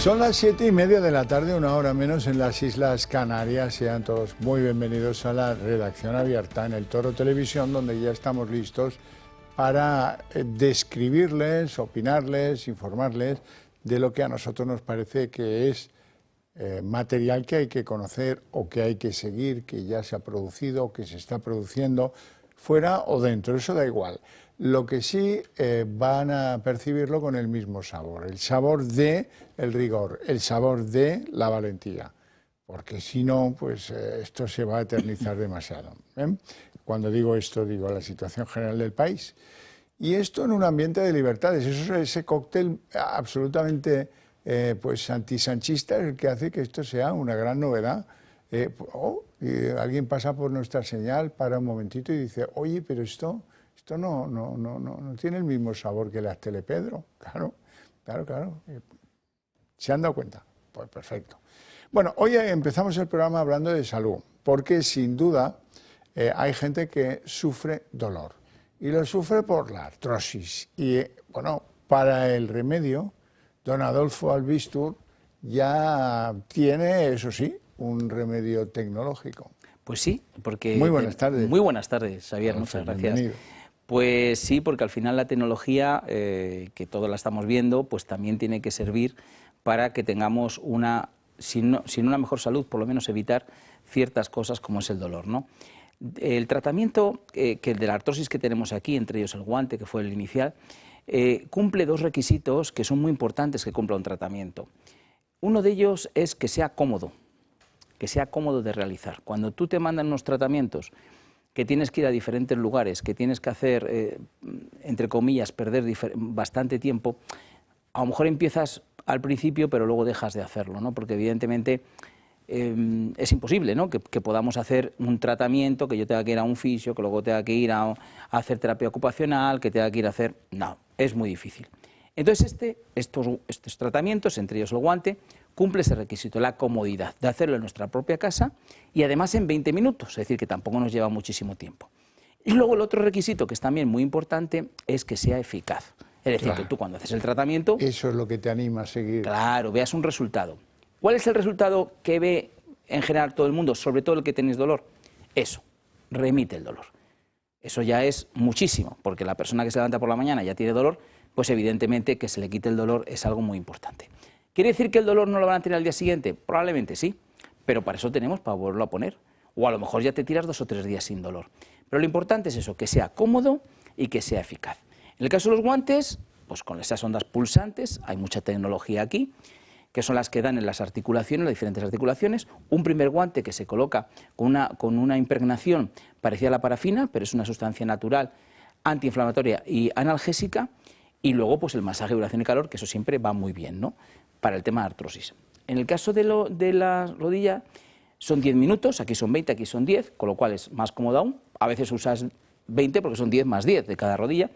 Son las 7:30 de la tarde, una hora menos en las Islas Canarias. Sean todos muy bienvenidos a la redacción abierta en El Toro Televisión, donde ya estamos listos para describirles, opinarles, informarles de lo que a nosotros nos parece que es material que hay que conocer o que hay que seguir, que ya se ha producido o que se está produciendo fuera o dentro, eso da igual. Lo que sí van a percibirlo con el mismo sabor, el sabor de el rigor, el sabor de la valentía, porque si no, pues esto se va a eternizar demasiado. Cuando digo esto, digo la situación general del país. Y esto en un ambiente de libertades, eso es ese cóctel absolutamente pues antisanchista el que hace que esto sea una gran novedad. Alguien pasa por nuestra señal, para un momentito y dice, oye, pero esto no tiene el mismo sabor que las Telepedro. Claro. ¿Se han dado cuenta? Pues perfecto. Bueno, hoy empezamos el programa hablando de salud, porque sin duda hay gente que sufre dolor y lo sufre por la artrosis. Y bueno, para el remedio, don Adolfo Albistur ya tiene, eso sí, un remedio tecnológico. Pues sí, porque... Muy buenas tardes. Muy buenas tardes, Xavier, Adolfo, muchas gracias. Bienvenido. Pues sí, porque al final la tecnología, que todos la estamos viendo, pues también tiene que servir para que tengamos una, sin una mejor salud, por lo menos evitar ciertas cosas como es el dolor, ¿no? El tratamiento de la artrosis que tenemos aquí, entre ellos el guante, que fue el inicial, cumple dos requisitos que son muy importantes que cumpla un tratamiento. Uno de ellos es que sea cómodo de realizar. Cuando tú te mandan unos tratamientos que tienes que ir a diferentes lugares, que tienes que hacer, entre comillas, perder bastante tiempo, a lo mejor empiezas al principio, pero luego dejas de hacerlo, ¿no? Porque evidentemente es imposible, ¿no? que podamos hacer un tratamiento, que yo tenga que ir a un fisio, que luego tenga que ir a hacer terapia ocupacional, que tenga que ir a hacer... No, es muy difícil. Entonces estos tratamientos, entre ellos el guante, cumple ese requisito, la comodidad de hacerlo en nuestra propia casa y además en 20 minutos, es decir, que tampoco nos lleva muchísimo tiempo. Y luego el otro requisito, que es también muy importante, es que sea eficaz. Es decir, que tú cuando haces el tratamiento... Eso es lo que te anima a seguir. Claro, veas un resultado. ¿Cuál es el resultado que ve en general todo el mundo, sobre todo el que tenéis dolor? Eso, remite el dolor. Eso ya es muchísimo, porque la persona que se levanta por la mañana ya tiene dolor, pues evidentemente que se le quite el dolor es algo muy importante. ¿Quiere decir que el dolor no lo van a tener al día siguiente? Probablemente sí, pero para eso tenemos para volverlo a poner. O a lo mejor ya te tiras 2 o 3 días sin dolor. Pero lo importante es eso, que sea cómodo y que sea eficaz. En el caso de los guantes, pues con esas ondas pulsantes, hay mucha tecnología aquí, que son las que dan en las articulaciones, las diferentes articulaciones. Un primer guante que se coloca con una impregnación parecida a la parafina, pero es una sustancia natural, antiinflamatoria y analgésica. Y luego pues el masaje, vibración y calor, que eso siempre va muy bien, ¿no?, para el tema de artrosis. En el caso de la rodilla son 10 minutos, aquí son 20, aquí son 10, con lo cual es más cómodo aún. A veces usas 20 porque son 10 más 10 de cada rodilla.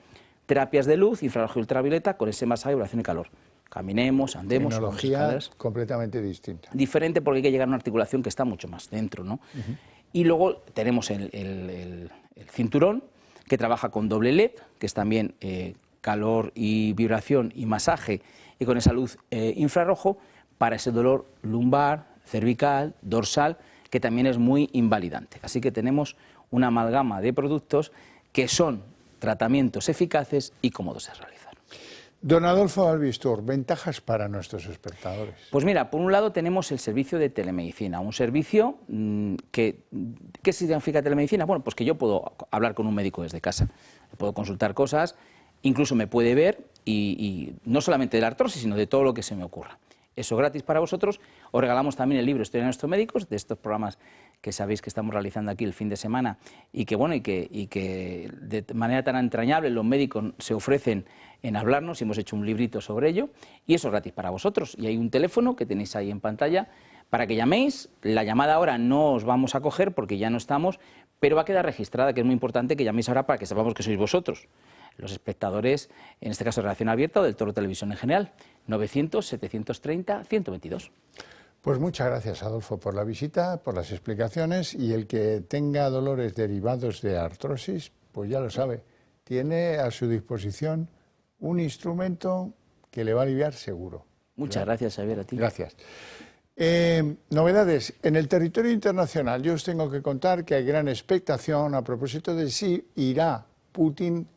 Terapias de luz, infrarrojo y ultravioleta con ese masaje, vibración y calor. Caminemos, andemos. Tecnología completamente distinta. Diferente porque hay que llegar a una articulación que está mucho más dentro, ¿no? Y luego tenemos el cinturón, que trabaja con doble LED, que es también calor y vibración y masaje, y con esa luz infrarrojo para ese dolor lumbar, cervical, dorsal, que también es muy invalidante. Así que tenemos una amalgama de productos que son tratamientos eficaces y cómodos de realizar. Don Adolfo Albistur, ventajas para nuestros espectadores. Pues mira, por un lado tenemos el servicio de telemedicina, un servicio ¿qué significa telemedicina? Bueno, pues que yo puedo hablar con un médico desde casa, puedo consultar cosas, incluso me puede ver y no solamente de la artrosis, sino de todo lo que se me ocurra. Eso gratis para vosotros. Os regalamos también el libro Historia de nuestros médicos, de estos programas que sabéis que estamos realizando aquí el fin de semana y que de manera tan entrañable los médicos se ofrecen en hablarnos y hemos hecho un librito sobre ello y eso es gratis para vosotros. Y hay un teléfono que tenéis ahí en pantalla para que llaméis. La llamada ahora no os vamos a coger porque ya no estamos, pero va a quedar registrada, que es muy importante que llaméis ahora para que sepamos que sois vosotros, los espectadores, en este caso de Redacción Abierta o del Toro Televisión en general. 900-730-122. Pues muchas gracias, Adolfo, por la visita, por las explicaciones, y el que tenga dolores derivados de artrosis, pues ya lo sabe, tiene a su disposición un instrumento que le va a aliviar seguro. Muchas gracias, Xavier, a ti. Gracias. Novedades. En el territorio internacional yo os tengo que contar que hay gran expectación a propósito de si irá Putin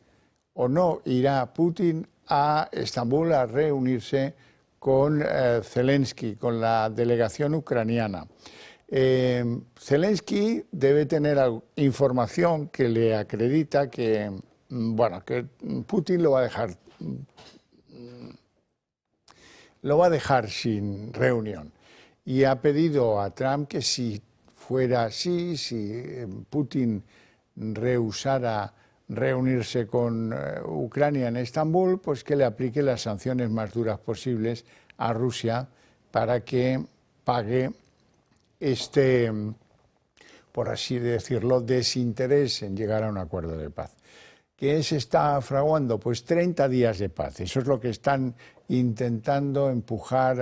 o no irá Putin a Estambul a reunirse con Zelensky, con la delegación ucraniana. Zelensky debe tener información que le acredita que, bueno, que Putin lo va a dejar sin reunión. Y ha pedido a Trump que si fuera así, si Putin rehusara reunirse con Ucrania en Estambul, pues que le aplique las sanciones más duras posibles a Rusia para que pague este, por así decirlo, desinterés en llegar a un acuerdo de paz. ¿Qué se está fraguando? Pues 30 días de paz. Eso es lo que están intentando empujar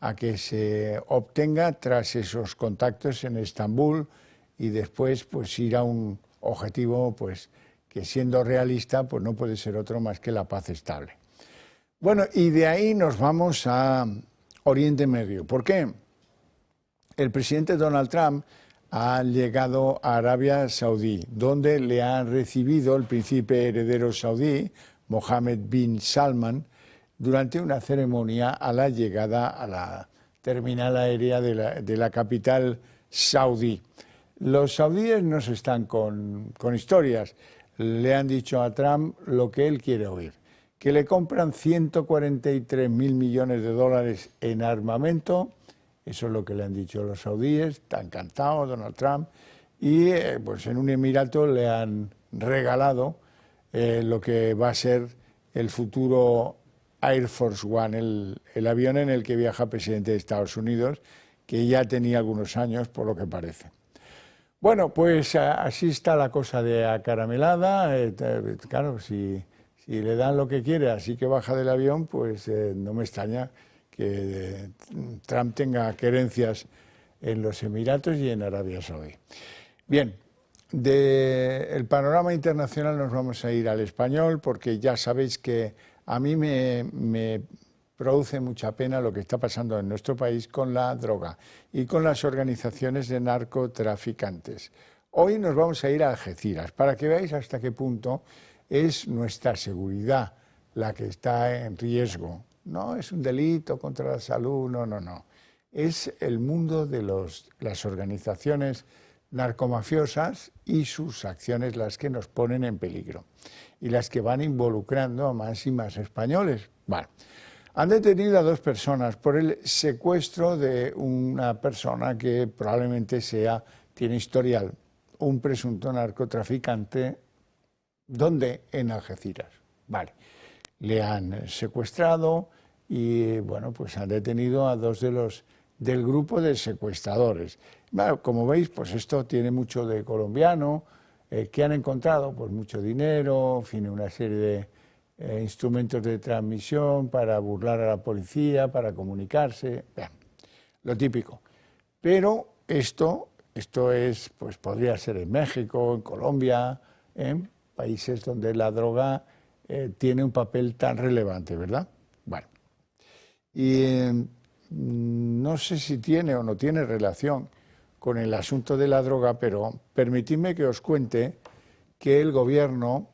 a que se obtenga tras esos contactos en Estambul y después pues ir a un objetivo pues que siendo realista pues no puede ser otro más que la paz estable. Bueno, y de ahí nos vamos a Oriente Medio. ¿Por qué? El presidente Donald Trump ha llegado a Arabia Saudí, donde le ha recibido el príncipe heredero saudí, Mohammed bin Salman, durante una ceremonia a la llegada a la terminal aérea de la capital saudí. Los saudíes no se están con historias. Le han dicho a Trump lo que él quiere oír, que le compran 143.000 millones de dólares en armamento. Eso es lo que le han dicho los saudíes. Está encantado Donald Trump. Y pues en un emirato le han regalado lo que va a ser el futuro Air Force One, el avión en el que viaja el presidente de Estados Unidos, que ya tenía algunos años, por lo que parece. Bueno, pues así está la cosa de acaramelada. Claro, si le dan lo que quiere, así que baja del avión, pues no me extraña que Trump tenga querencias en los Emiratos y en Arabia Saudí. Bien, del panorama internacional nos vamos a ir al español, porque ya sabéis que a mí me produce mucha pena lo que está pasando en nuestro país con la droga y con las organizaciones de narcotraficantes. Hoy nos vamos a ir a Algeciras para que veáis hasta qué punto es nuestra seguridad la que está en riesgo. No es un delito contra la salud, no. Es el mundo de las organizaciones narcomafiosas y sus acciones las que nos ponen en peligro y las que van involucrando a más y más españoles. Bueno, han detenido a 2 personas por el secuestro de una persona que probablemente tiene historial, un presunto narcotraficante. ¿Dónde? En Algeciras. Vale. Le han secuestrado y, bueno, pues han detenido a 2 del grupo de secuestradores. Bueno, como veis, pues esto tiene mucho de colombiano. ¿Qué han encontrado? Pues mucho dinero, en fin, una serie de instrumentos de transmisión para burlar a la policía, para comunicarse, bien, lo típico. Pero esto es, pues podría ser en México, en Colombia, en países donde la droga tiene un papel tan relevante, ¿verdad? Bueno, y no sé si tiene o no tiene relación con el asunto de la droga, pero permitidme que os cuente que el gobierno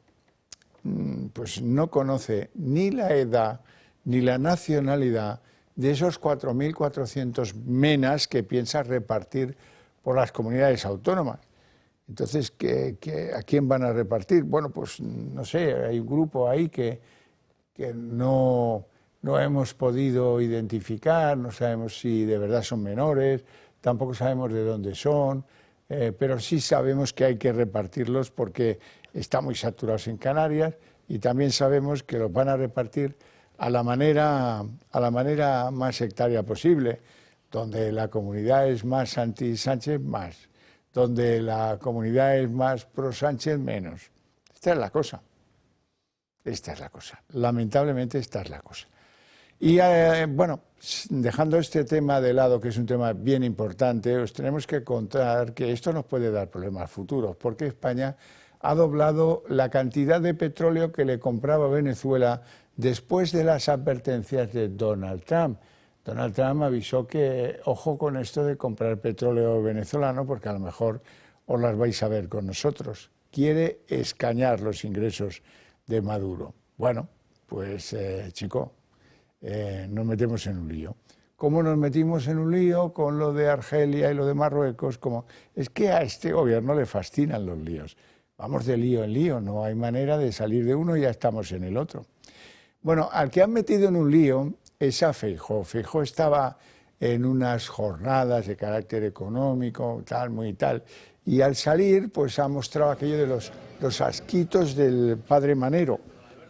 pues no conoce ni la edad ni la nacionalidad de esos 4.400 menas que piensa repartir por las comunidades autónomas. Entonces, ¿a quién van a repartir? Bueno, pues no sé, hay un grupo ahí que no hemos podido identificar, no sabemos si de verdad son menores, tampoco sabemos de dónde son, pero sí sabemos que hay que repartirlos porque están muy saturados en Canarias y también sabemos que los van a repartir a la manera más sectaria posible, donde la comunidad es más anti-Sánchez, más, donde la comunidad es más pro-Sánchez, menos. Esta es la cosa. Esta es la cosa. Lamentablemente esta es la cosa. Y bueno, dejando este tema de lado, que es un tema bien importante, os tenemos que contar que esto nos puede dar problemas futuros, porque España ha doblado la cantidad de petróleo que le compraba Venezuela después de las advertencias de Donald Trump. Donald Trump avisó que ojo con esto de comprar petróleo venezolano porque a lo mejor os las vais a ver con nosotros. Quiere escañar los ingresos de Maduro. Bueno, pues chico, nos metemos en un lío. ¿Cómo nos metimos en un lío con lo de Argelia y lo de Marruecos? Es que a este gobierno le fascinan los líos. Vamos de lío en lío, no hay manera de salir de uno y ya estamos en el otro. Bueno, al que han metido en un lío es a Feijóo. Feijóo estaba en unas jornadas de carácter económico, tal, muy tal, y al salir pues ha mostrado aquello de los asquitos del padre Manero.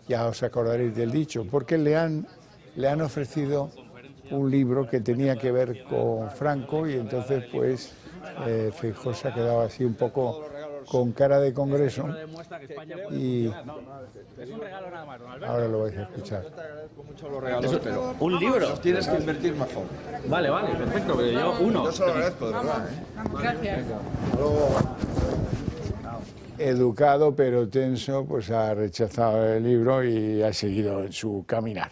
Ya os acordaréis del dicho, porque le han ofrecido un libro que tenía que ver con Franco y entonces pues Feijóo se ha quedado así un poco con cara de Congreso y ahora lo vais a escuchar. ¿Un libro? Tienes que invertir mejor. Vale, perfecto, pero yo uno. Yo se lo agradezco, de verdad. Gracias. Educado pero tenso, pues ha rechazado el libro y ha seguido en su caminar.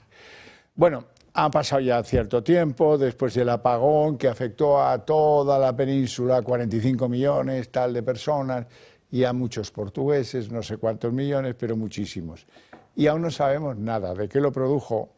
Bueno, ha pasado ya cierto tiempo, después del apagón que afectó a toda la península, 45 millones tal de personas, y a muchos portugueses, no sé cuántos millones, pero muchísimos. Y aún no sabemos nada de qué lo produjo,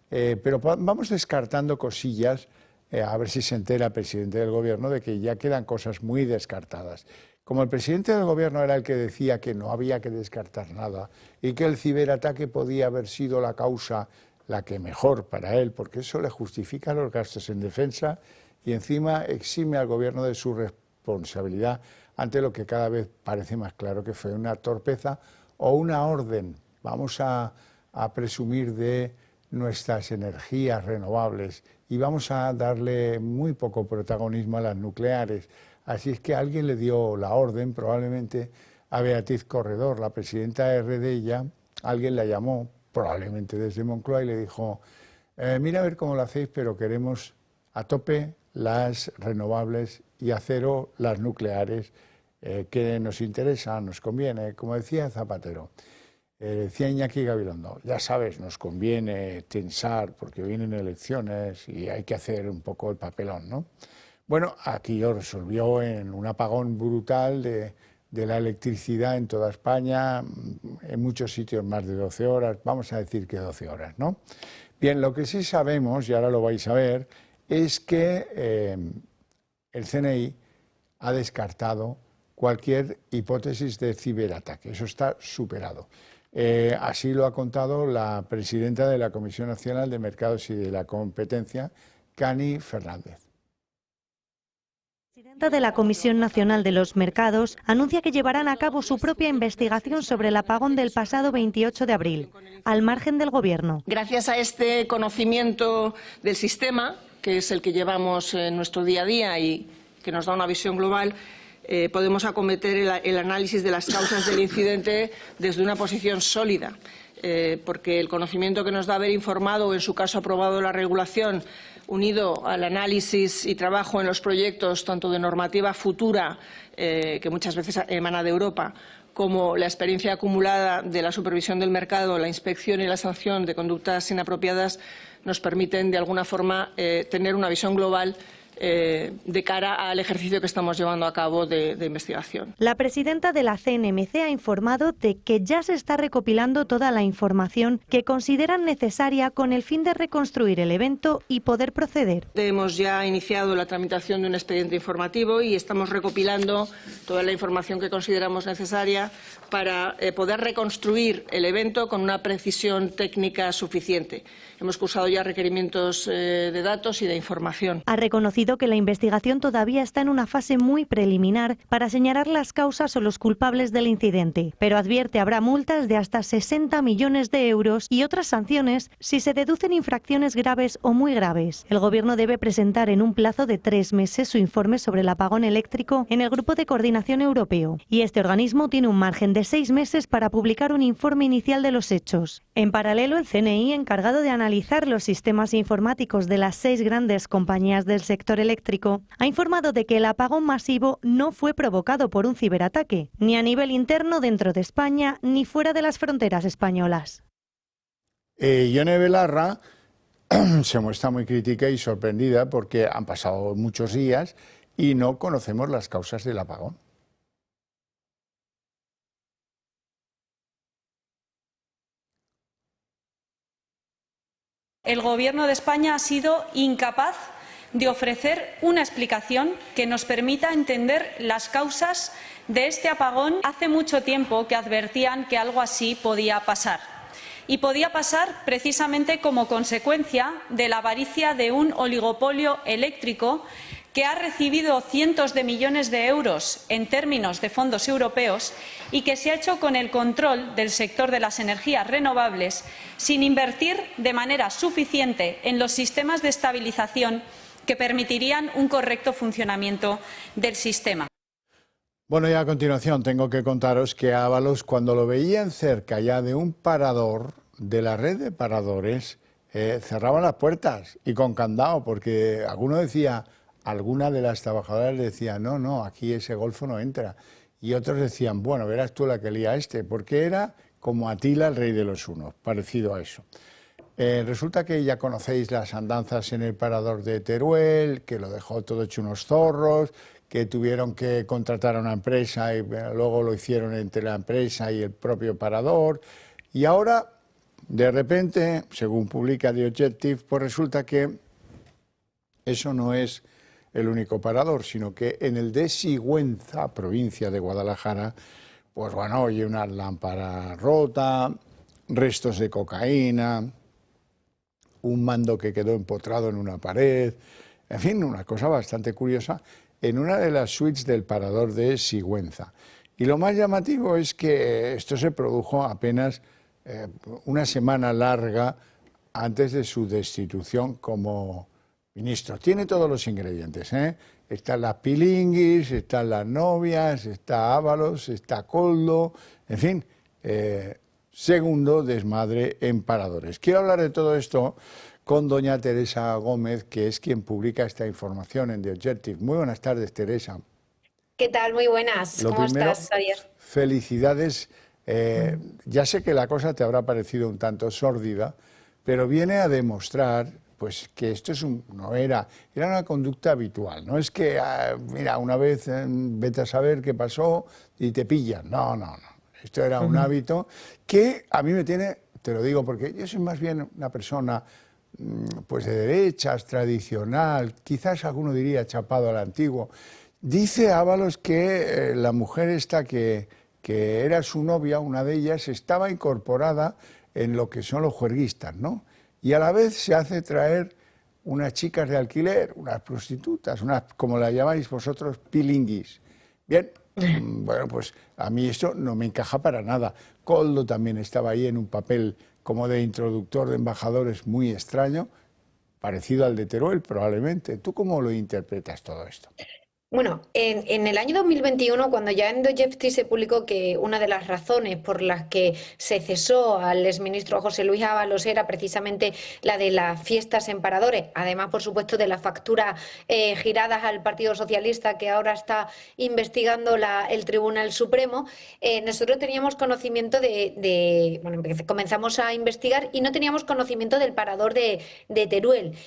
pero vamos descartando cosillas, a ver si se entera el presidente del gobierno de que ya quedan cosas muy descartadas. Como el presidente del gobierno era el que decía que no había que descartar nada y que el ciberataque podía haber sido la causa la que mejor para él, porque eso le justifica los gastos en defensa y encima exime al gobierno de su responsabilidad ante lo que cada vez parece más claro que fue una torpeza o una orden. Vamos a presumir de nuestras energías renovables y vamos a darle muy poco protagonismo a las nucleares. Así es que alguien le dio la orden, probablemente a Beatriz Corredor, la presidenta de Redella, alguien la llamó, probablemente desde Moncloa, y le dijo, mira a ver cómo lo hacéis, pero queremos a tope las renovables y a cero las nucleares, que nos interesa, nos conviene, como decía Zapatero. Decía Iñaki Gabilondo, ya sabes, nos conviene tensar porque vienen elecciones y hay que hacer un poco el papelón, ¿no? Bueno, aquí lo resolvió en un apagón brutal de la electricidad en toda España, en muchos sitios más de 12 horas, vamos a decir que 12 horas, ¿no? Bien, lo que sí sabemos, y ahora lo vais a ver, es que el CNI ha descartado cualquier hipótesis de ciberataque, eso está superado. Así lo ha contado la presidenta de la Comisión Nacional de Mercados y de la Competencia, Cani Fernández. La presidenta de la Comisión Nacional de los Mercados anuncia que llevarán a cabo su propia investigación sobre el apagón del pasado 28 de abril, al margen del Gobierno. Gracias a este conocimiento del sistema, que es el que llevamos en nuestro día a día y que nos da una visión global, podemos acometer el análisis de las causas del incidente desde una posición sólida, porque el conocimiento que nos da haber informado o, en su caso, aprobado la regulación, unido al análisis y trabajo en los proyectos tanto de normativa futura, que muchas veces emana de Europa, como la experiencia acumulada de la supervisión del mercado, la inspección y la sanción de conductas inapropiadas, nos permiten, de alguna forma, tener una visión global de cara al ejercicio que estamos llevando a cabo de investigación. La presidenta de la CNMC ha informado de que ya se está recopilando toda la información que consideran necesaria con el fin de reconstruir el evento y poder proceder. Hemos ya iniciado la tramitación de un expediente informativo y estamos recopilando toda la información que consideramos necesaria para poder reconstruir el evento con una precisión técnica suficiente. Hemos cursado ya requerimientos de datos y de información. Ha reconocido que la investigación todavía está en una fase muy preliminar para señalar las causas o los culpables del incidente, pero advierte habrá multas de hasta 60 millones de euros y otras sanciones si se deducen infracciones graves o muy graves. El Gobierno debe presentar en un plazo de 3 meses su informe sobre el apagón eléctrico en el Grupo de Coordinación Europeo, y este organismo tiene un margen de 6 meses para publicar un informe inicial de los hechos. En paralelo, el CNI, encargado de analizar los sistemas informáticos de las 6 grandes compañías del sector eléctrico, ha informado de que el apagón masivo no fue provocado por un ciberataque, ni a nivel interno dentro de España, ni fuera de las fronteras españolas. Yone Belarra se muestra muy crítica y sorprendida porque han pasado muchos días y no conocemos las causas del apagón. El Gobierno de España ha sido incapaz de ofrecer una explicación que nos permita entender las causas de este apagón. Hace mucho tiempo que advertían que algo así podía pasar. Y podía pasar precisamente como consecuencia de la avaricia de un oligopolio eléctrico que ha recibido cientos de millones de euros en términos de fondos europeos y que se ha hecho con el control del sector de las energías renovables sin invertir de manera suficiente en los sistemas de estabilización que permitirían un correcto funcionamiento del sistema. Bueno, y a continuación tengo que contaros que Ábalos, cuando lo veían cerca ya de un parador, de la red de paradores, cerraban las puertas y con candado, porque alguna de las trabajadoras decía, no, aquí ese golfo no entra. Y otros decían, bueno, verás tú la que lía porque era como Atila, el rey de los hunos, parecido a eso. Resulta que ya conocéis las andanzas en el parador de Teruel, que lo dejó todo hecho unos zorros, que tuvieron que contratar a una empresa y luego lo hicieron entre la empresa y el propio parador. Y ahora, de repente, según publica The Objective, pues resulta que eso no es el único parador, sino que en el de Sigüenza, provincia de Guadalajara, pues bueno, oye, una lámpara rota, restos de cocaína, un mando que quedó empotrado en una pared, en fin, una cosa bastante curiosa, en una de las suites del parador de Sigüenza. Y lo más llamativo es que esto se produjo apenas una semana larga antes de su destitución como ministro. Tiene todos los ingredientes, ¿eh? Están las pilinguis, están las novias, está Ábalos, está Koldo, en fin, segundo desmadre en paradores. Quiero hablar de todo esto con doña Teresa Gómez, que es quien publica esta información en The Objective. Muy buenas tardes, Teresa. ¿Qué tal? Muy buenas. ¿Cómo estás, Javier? Felicidades. Ya sé que la cosa te habrá parecido un tanto sórdida, pero viene a demostrar pues que esto era una conducta habitual. No es que, mira, una vez vete a saber qué pasó y te pillan. No. Esto era un hábito que a mí me tiene, te lo digo porque yo soy más bien una persona pues de derechas, tradicional, quizás alguno diría chapado al antiguo. Dice Ábalos que la mujer esta que era su novia, una de ellas, estaba incorporada en lo que son los juerguistas, ¿no? Y a la vez se hace traer unas chicas de alquiler, unas prostitutas, unas, como las llamáis vosotros, pilinguis. Bien, bueno, pues a mí esto no me encaja para nada. Koldo también estaba ahí en un papel como de introductor de embajadores muy extraño, parecido al de Teruel probablemente. ¿Tú cómo lo interpretas todo esto? Bueno, en el año 2021, cuando ya en The Objective se publicó que una de las razones por las que se cesó al exministro José Luis Ábalos era precisamente la de las fiestas en paradores, además, por supuesto, de las facturas giradas al Partido Socialista que ahora está investigando el Tribunal Supremo, nosotros teníamos conocimiento bueno, comenzamos a investigar y no teníamos conocimiento del parador de Teruel.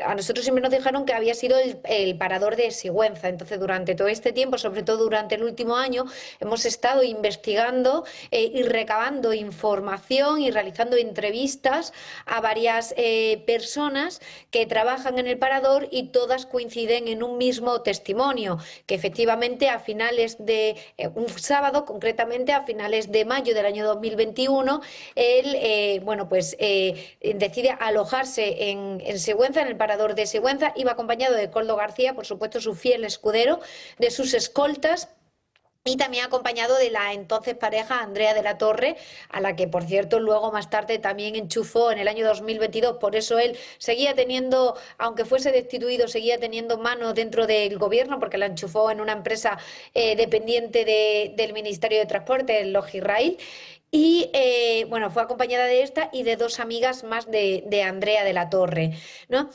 A nosotros siempre nos dijeron que había sido el parador de Sigüenza. Entonces, durante todo este tiempo, sobre todo durante el último año, hemos estado investigando y recabando información y realizando entrevistas a varias personas que trabajan en el parador y todas coinciden en un mismo testimonio, que efectivamente a finales de un sábado, concretamente a finales de mayo del año 2021, él decide alojarse en Sigüenza, en el parador de Sigüenza. Iba acompañado de Koldo García, por supuesto su fiel escudero, de sus escoltas, y también acompañado de la entonces pareja Andrea de la Torre, a la que, por cierto, luego más tarde también enchufó en el año 2022. Por eso él seguía teniendo, aunque fuese destituido, seguía teniendo mano dentro del gobierno, porque la enchufó en una empresa dependiente del Ministerio de Transporte, el Logirrail. Y bueno, fue acompañada de esta y de dos amigas más de Andrea de la Torre, ¿no?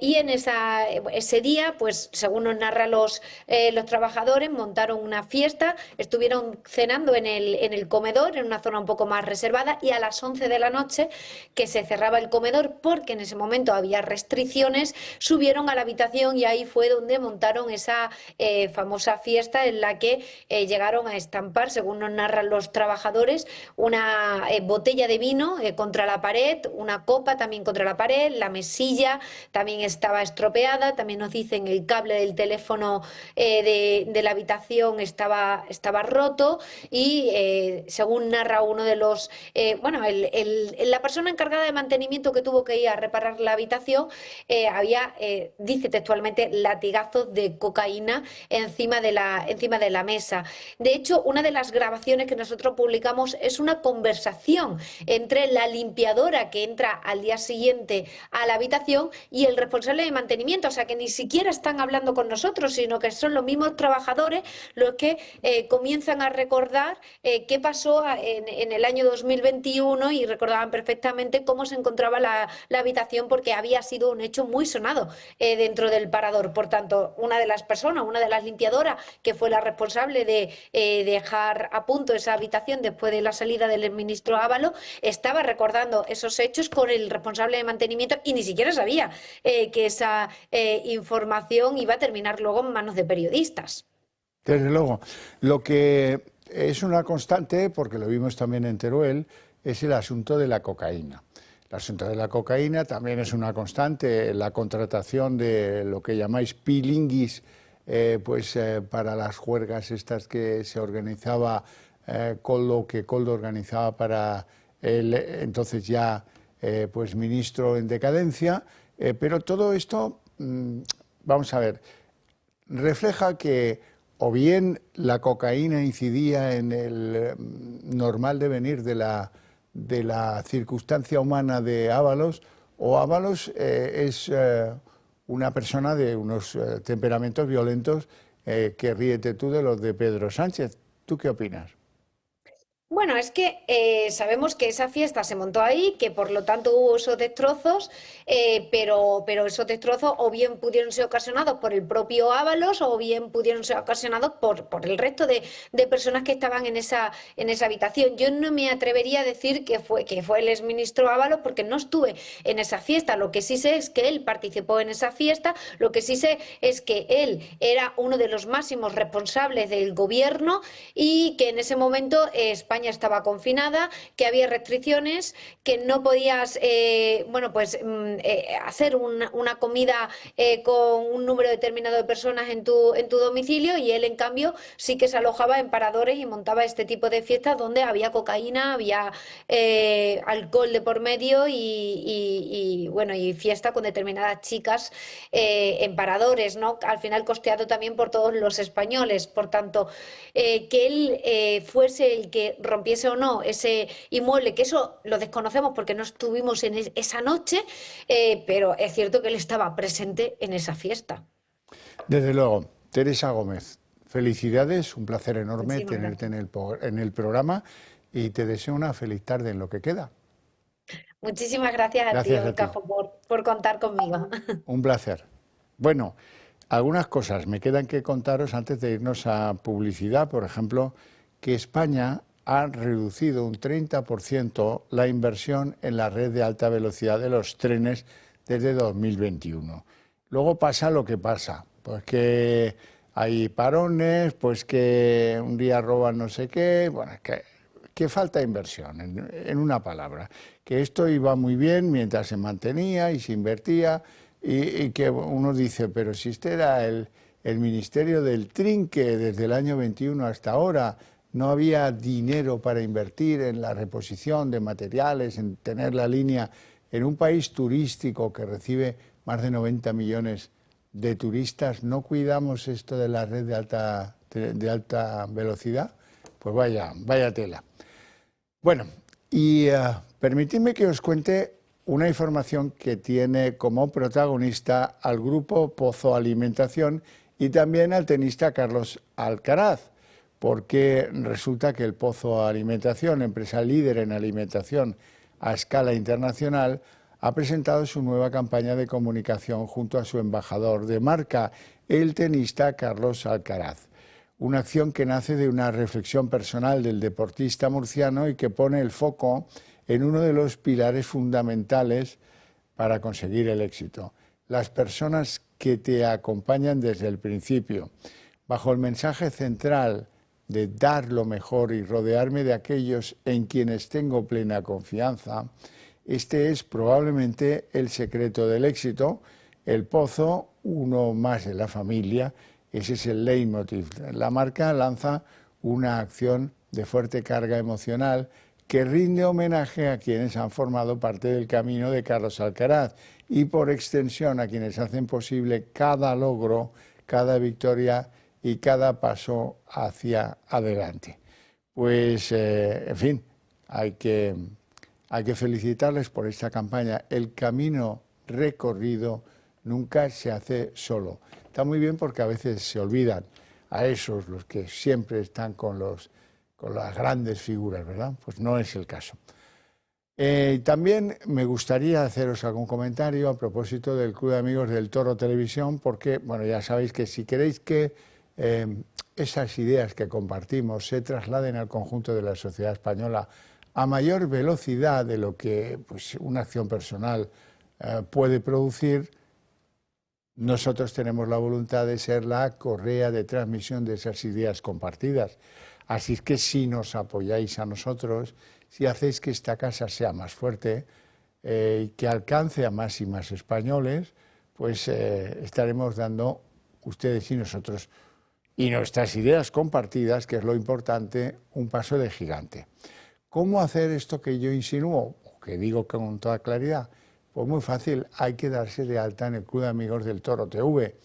Y en ese día, pues según nos narran los trabajadores, montaron una fiesta, estuvieron cenando en el comedor, en una zona un poco más reservada, y a las 11 de la noche, que se cerraba el comedor porque en ese momento había restricciones, subieron a la habitación y ahí fue donde montaron esa famosa fiesta en la que llegaron a estampar, según nos narran los trabajadores, una botella de vino contra la pared, una copa también contra la pared, la mesilla también estaba estropeada, también nos dicen el cable del teléfono de la habitación estaba roto y según narra uno de los, la persona encargada de mantenimiento que tuvo que ir a reparar la habitación, había, dice textualmente, latigazos de cocaína encima de la mesa. De hecho, una de las grabaciones que nosotros publicamos es una conversación entre la limpiadora que entra al día siguiente a la habitación y el responsable de mantenimiento, o sea que ni siquiera están hablando con nosotros, sino que son los mismos trabajadores los que comienzan a recordar qué pasó en el año 2021 y recordaban perfectamente cómo se encontraba la habitación porque había sido un hecho muy sonado dentro del parador. Por tanto, una de las personas, una de las limpiadoras que fue la responsable de dejar a punto esa habitación después de la salida del ministro Ábalos, estaba recordando esos hechos con el responsable de mantenimiento y ni siquiera sabía que esa información iba a terminar luego en manos de periodistas. Desde luego. Lo que es una constante, porque lo vimos también en Teruel, es el asunto de la cocaína. El asunto de la cocaína también es una constante, la contratación de lo que llamáis pilinguis, para las juergas estas que se organizaba Koldo, que Koldo organizaba para el entonces ya ministro en decadencia, pero todo esto, vamos a ver, refleja que o bien la cocaína incidía en el normal devenir de la circunstancia humana de Ábalos, o Ábalos es una persona de unos temperamentos violentos, que ríete tú de los de Pedro Sánchez. ¿Tú qué opinas? Bueno, es que sabemos que esa fiesta se montó ahí, que por lo tanto hubo esos destrozos, pero esos destrozos o bien pudieron ser ocasionados por el propio Ábalos o bien pudieron ser ocasionados por el resto de personas que estaban en esa habitación. Yo no me atrevería a decir que fue el exministro Ábalos porque no estuve en esa fiesta. Lo que sí sé es que él participó en esa fiesta, lo que sí sé es que él era uno de los máximos responsables del gobierno y que en ese momento España estaba confinada, que había restricciones, que no podías hacer una comida con un número determinado de personas en tu domicilio, y él en cambio sí que se alojaba en paradores y montaba este tipo de fiestas donde había cocaína, había alcohol de por medio y fiesta con determinadas chicas en paradores, ¿no? Al final costeado también por todos los españoles. Por tanto, que él fuese el que rompiese o no ese inmueble, que eso lo desconocemos porque no estuvimos en esa noche, pero es cierto que él estaba presente en esa fiesta. Desde luego. Teresa Gómez, felicidades, un placer enorme tenerte en el programa y te deseo una feliz tarde en lo que queda. Muchísimas gracias a ti, Orcajo, por contar conmigo. Un placer. Bueno, algunas cosas me quedan que contaros antes de irnos a publicidad. Por ejemplo, que España ha reducido un 30% la inversión en la red de alta velocidad de los trenes desde 2021. Luego pasa lo que pasa, pues que hay parones, pues que un día roban no sé qué, bueno, que falta inversión, en una palabra. Que esto iba muy bien mientras se mantenía y se invertía y que uno dice, pero si este era el Ministerio del Trinque desde el año 21 hasta ahora, no había dinero para invertir en la reposición de materiales, en tener la línea en un país turístico que recibe más de 90 millones de turistas. ¿No cuidamos esto de la red de alta velocidad? Pues vaya tela. Bueno, y permitidme que os cuente una información que tiene como protagonista al grupo Pozo Alimentación y también al tenista Carlos Alcaraz, porque resulta que el Pozo Alimentación, empresa líder en alimentación a escala internacional, ha presentado su nueva campaña de comunicación junto a su embajador de marca, el tenista Carlos Alcaraz. Una acción que nace de una reflexión personal del deportista murciano y que pone el foco en uno de los pilares fundamentales para conseguir el éxito: las personas que te acompañan desde el principio. Bajo el mensaje central de dar lo mejor y rodearme de aquellos en quienes tengo plena confianza, este es probablemente el secreto del éxito. El Pozo, uno más de la familia, ese es el leitmotiv. La marca lanza una acción de fuerte carga emocional que rinde homenaje a quienes han formado parte del camino de Carlos Alcaraz y por extensión a quienes hacen posible cada logro, cada victoria y cada paso hacia adelante. Pues, en fin, hay que felicitarles por esta campaña. El camino recorrido nunca se hace solo. Está muy bien porque a veces se olvidan a esos los que siempre están con las grandes figuras, ¿verdad? Pues no es el caso. También me gustaría haceros algún comentario a propósito del Club de Amigos del Toro Televisión, porque, bueno, ya sabéis que si queréis que esas ideas que compartimos se trasladen al conjunto de la sociedad española a mayor velocidad de lo que pues, una acción personal puede producir, nosotros tenemos la voluntad de ser la correa de transmisión de esas ideas compartidas. Así es que si nos apoyáis a nosotros, si hacéis que esta casa sea más fuerte, que alcance a más y más españoles, pues estaremos dando, ustedes y nosotros, y nuestras ideas compartidas, que es lo importante, un paso de gigante. ¿Cómo hacer esto que yo insinúo, o que digo con toda claridad? Pues muy fácil, hay que darse de alta en el Club de Amigos del Toro TV.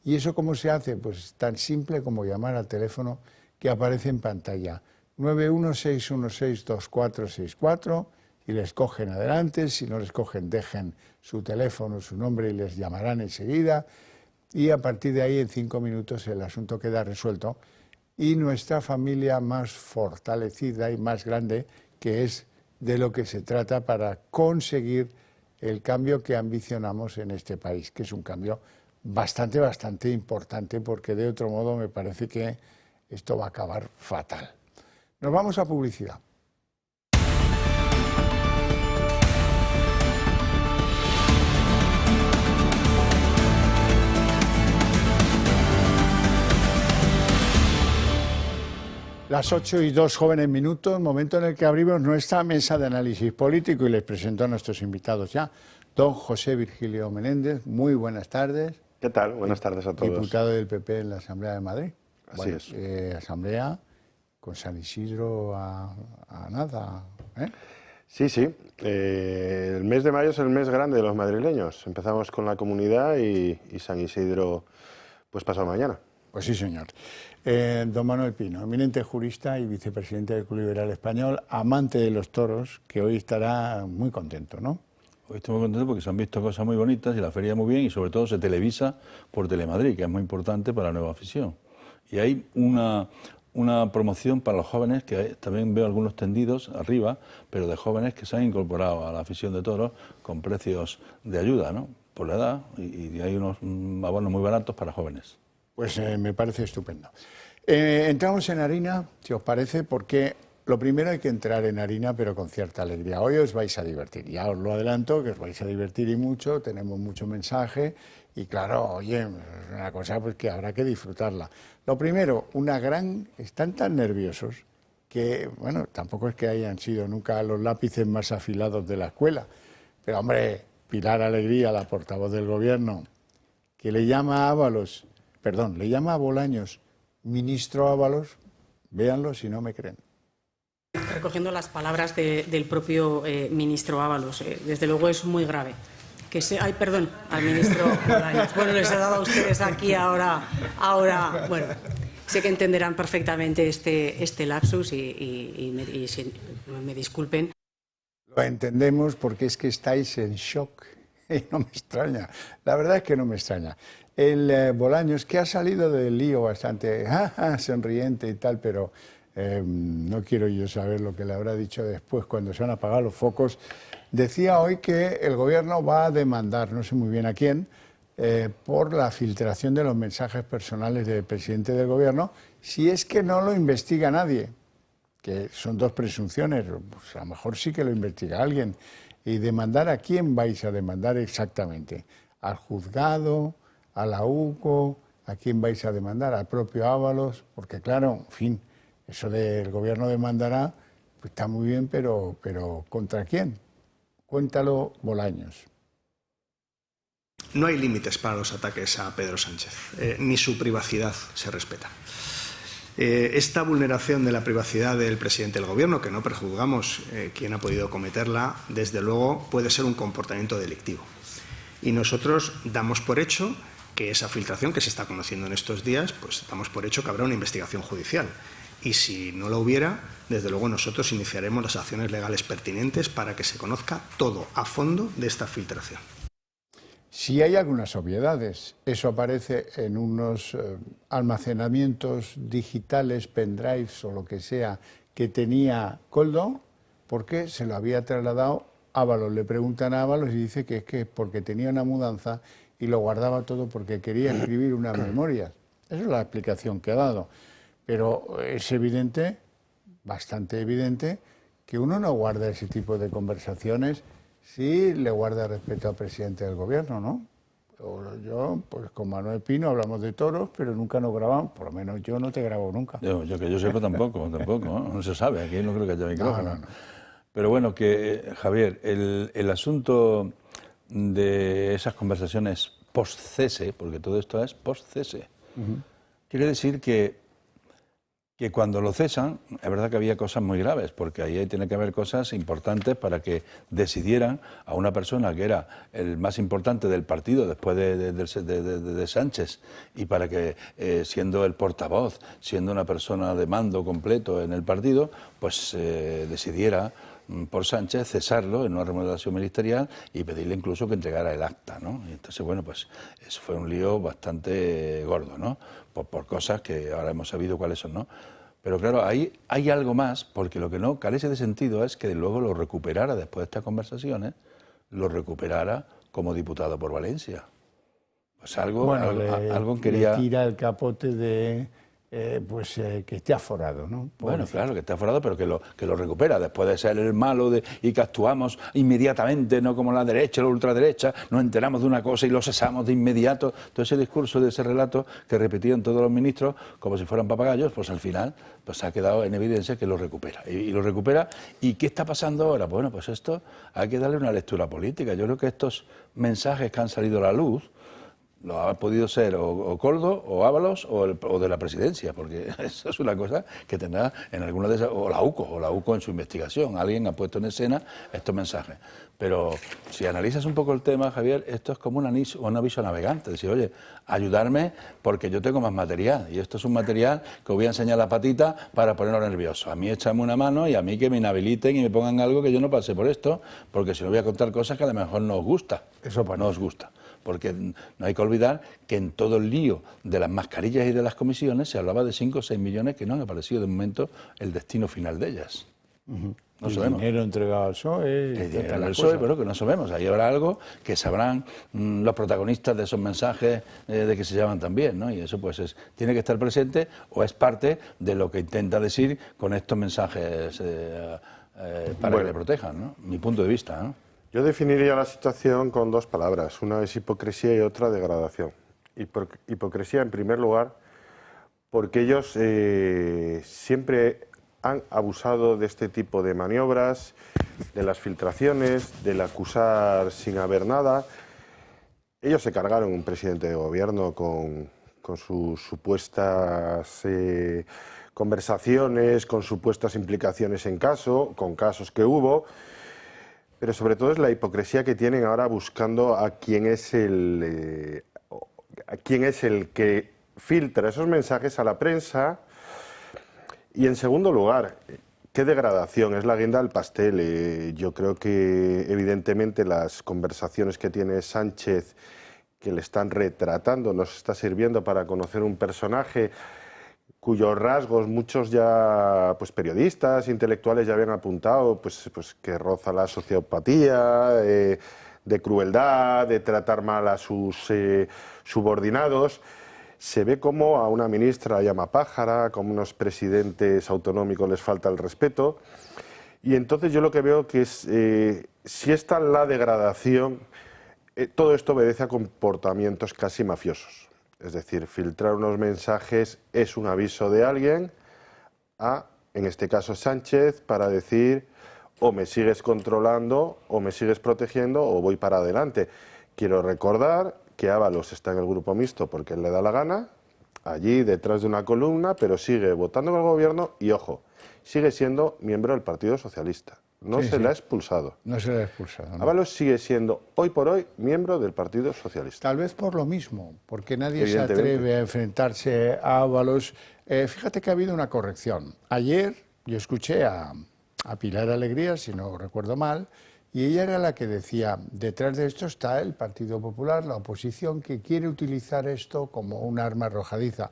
¿Y eso cómo se hace? Pues tan simple como llamar al teléfono que aparece en pantalla, 916162464, y les cogen adelante. Si no les cogen, dejen su teléfono, su nombre y les llamarán enseguida. Y a partir de ahí, en 5 minutos, el asunto queda resuelto. Y nuestra familia más fortalecida y más grande, que es de lo que se trata para conseguir el cambio que ambicionamos en este país, que es un cambio bastante importante, porque de otro modo me parece que esto va a acabar fatal. Nos vamos a publicidad. Las 8:02, jóvenes minutos, momento en el que abrimos nuestra mesa de análisis político y les presento a nuestros invitados ya. Don José Virgilio Menéndez, muy buenas tardes. ¿Qué tal? Buenas tardes a todos. Diputado del PP en la Asamblea de Madrid. Así es. Asamblea con San Isidro a nada, ¿eh? Sí. El mes de mayo es el mes grande de los madrileños. Empezamos con la comunidad y San Isidro, pues pasado mañana. Pues sí, señor. Don Manuel Pino, eminente jurista y vicepresidente del Club Liberal Español, amante de los toros, que hoy estará muy contento, ¿no? Hoy estoy muy contento porque se han visto cosas muy bonitas y la feria muy bien, y sobre todo se televisa por Telemadrid, que es muy importante para la nueva afición. Y hay una promoción para los jóvenes, que también veo algunos tendidos arriba, pero de jóvenes que se han incorporado a la afición de toros con precios de ayuda, ¿no? Por la edad, y hay unos abonos muy baratos para jóvenes. Pues me parece estupendo. Entramos en harina, si os parece, porque lo primero hay que entrar en harina, pero con cierta alegría. Hoy os vais a divertir, ya os lo adelanto, que os vais a divertir y mucho, tenemos mucho mensaje y claro, oye, es una cosa pues que habrá que disfrutarla. Lo primero, están tan nerviosos que, bueno, tampoco es que hayan sido nunca los lápices más afilados de la escuela, pero hombre, Pilar Alegría, la portavoz del Gobierno, que le llama a Bolaños ministro Ábalos, véanlo si no me creen. Recogiendo las palabras del propio ministro Ábalos, desde luego es muy grave. Al ministro Bolaños. Bueno, les he dado a ustedes aquí ahora, bueno, sé que entenderán perfectamente este lapsus y me disculpen. Lo entendemos porque es que estáis en shock y no me extraña, la verdad es que no me extraña. Bolaños, que ha salido del lío bastante sonriente y tal, pero no quiero yo saber lo que le habrá dicho después cuando se han apagado los focos, decía hoy que el gobierno va a demandar, no sé muy bien a quién, por la filtración de los mensajes personales del presidente del gobierno, si es que no lo investiga nadie, que son dos presunciones, pues a lo mejor sí que lo investiga alguien. ¿Y demandar a quién vais a demandar exactamente? ¿Al juzgado? ¿A la UCO? ¿A quién vais a demandar? ¿Al propio Ábalos? Porque claro, en fin, eso del gobierno demandará, pues está muy bien, pero ¿contra quién? Cuéntalo, Bolaños. No hay límites para los ataques a Pedro Sánchez, ni su privacidad se respeta. Esta vulneración de la privacidad del presidente del Gobierno, que no prejuzgamos quién ha podido cometerla, desde luego puede ser un comportamiento delictivo. Y nosotros damos por hecho que esa filtración que se está conociendo en estos días, pues damos por hecho que habrá una investigación judicial. Y si no la hubiera, desde luego nosotros iniciaremos las acciones legales pertinentes para que se conozca todo a fondo de esta filtración. Si hay algunas obviedades, eso aparece en unos almacenamientos digitales, pendrives o lo que sea, que tenía Koldo, porque se lo había trasladado Ábalos. Le preguntan a Ábalos y dice que es que porque tenía una mudanza y lo guardaba todo porque quería escribir unas memorias. Esa es la explicación que ha dado. Pero es evidente, bastante evidente, que uno no guarda ese tipo de conversaciones si le guarda respeto al presidente del gobierno, ¿no? Yo, pues con Manuel Pino hablamos de toros, pero nunca nos grabamos, por lo menos yo no te grabo nunca. Yo que yo sepa tampoco, no se sabe, aquí no creo que haya micrófono. No. Pero bueno, que Javier, el asunto de esas conversaciones post-cese, porque todo esto es post-cese, quiere decir que cuando lo cesan, es verdad que había cosas muy graves, porque ahí tiene que haber cosas importantes para que decidieran a una persona que era el más importante del partido después de Sánchez, y para que, siendo el portavoz, siendo una persona de mando completo en el partido, pues decidiera por Sánchez cesarlo en una remodelación ministerial y pedirle incluso que entregara el acta, ¿no? Y entonces, bueno, pues eso fue un lío bastante gordo, ¿no? Por cosas que ahora hemos sabido cuáles son, ¿no? Pero claro, ahí hay algo más, porque lo que no carece de sentido es que luego lo recuperara, después de estas conversaciones, lo recuperara como diputado por Valencia. Pues algo quería... Le tira el capote de... que esté aforado, ¿no? Bueno, claro, que esté aforado, pero que lo recupera, después de ser el malo y que actuamos inmediatamente, no como la derecha, la ultraderecha, nos enteramos de una cosa y lo cesamos de inmediato. Todo ese discurso de ese relato que repetían todos los ministros como si fueran papagayos, pues al final pues ha quedado en evidencia que lo recupera. Y lo recupera. ¿Y qué está pasando ahora? Bueno, pues esto hay que darle una lectura política. Yo creo que estos mensajes que han salido a la luz lo ha podido ser o Koldo, o Ábalos, o de la presidencia, porque eso es una cosa que tendrá en alguna de esas, o la UCO en su investigación. Alguien ha puesto en escena estos mensajes. Pero si analizas un poco el tema, Javier, esto es como un aviso navegante, decir, oye, ayudarme porque yo tengo más material, y esto es un material que os voy a enseñar la patita para ponerlo nervioso. A mí échame una mano y a mí que me inhabiliten y me pongan algo que yo no pase por esto, porque si no voy a contar cosas que a lo mejor no os gusta. Eso parece. No os gusta. Porque no hay que olvidar que en todo el lío de las mascarillas y de las comisiones se hablaba de 5 o 6 millones que no han aparecido de momento el destino final de ellas. No sabemos. El dinero entregado al PSOE. El dinero al PSOE, pero que no sabemos. Ahí habrá algo que sabrán los protagonistas de esos mensajes de que se llaman también, ¿no? Y eso pues tiene que estar presente o es parte de lo que intenta decir con estos mensajes para que le protejan, ¿no? Mi punto de vista, ¿no? Yo definiría la situación con dos palabras. Una es hipocresía y otra degradación. Hipocresía, en primer lugar, porque ellos siempre han abusado de este tipo de maniobras, de las filtraciones, del acusar sin haber nada. Ellos se cargaron un presidente de gobierno con sus supuestas conversaciones, con supuestas implicaciones en con casos que hubo. Pero sobre todo es la hipocresía que tienen ahora buscando a quién es el que filtra esos mensajes a la prensa. Y en segundo lugar, qué degradación, es la guinda del pastel. Yo creo que evidentemente las conversaciones que tiene Sánchez que le están retratando, nos está sirviendo para conocer un personaje cuyos rasgos muchos ya, pues periodistas, intelectuales ya habían apuntado, pues que roza la sociopatía, de crueldad, de tratar mal a sus subordinados. Se ve como a una ministra llama pájara, como a unos presidentes autonómicos les falta el respeto. Y entonces yo lo que veo que es, si está la degradación, todo esto obedece a comportamientos casi mafiosos. Es decir, filtrar unos mensajes es un aviso de alguien a, en este caso Sánchez, para decir o me sigues controlando o me sigues protegiendo o voy para adelante. Quiero recordar que Ábalos está en el grupo mixto porque él le da la gana, allí detrás de una columna, pero sigue votando con el gobierno y, ojo, sigue siendo miembro del Partido Socialista. No se le ha expulsado. No se le ha expulsado, ¿no? Ábalos sigue siendo, hoy por hoy, miembro del Partido Socialista. Tal vez por lo mismo, porque nadie se atreve a enfrentarse a Ábalos. Fíjate que ha habido una corrección. Ayer yo escuché a Pilar Alegría, si no recuerdo mal, y ella era la que decía, detrás de esto está el Partido Popular, la oposición, que quiere utilizar esto como un arma arrojadiza.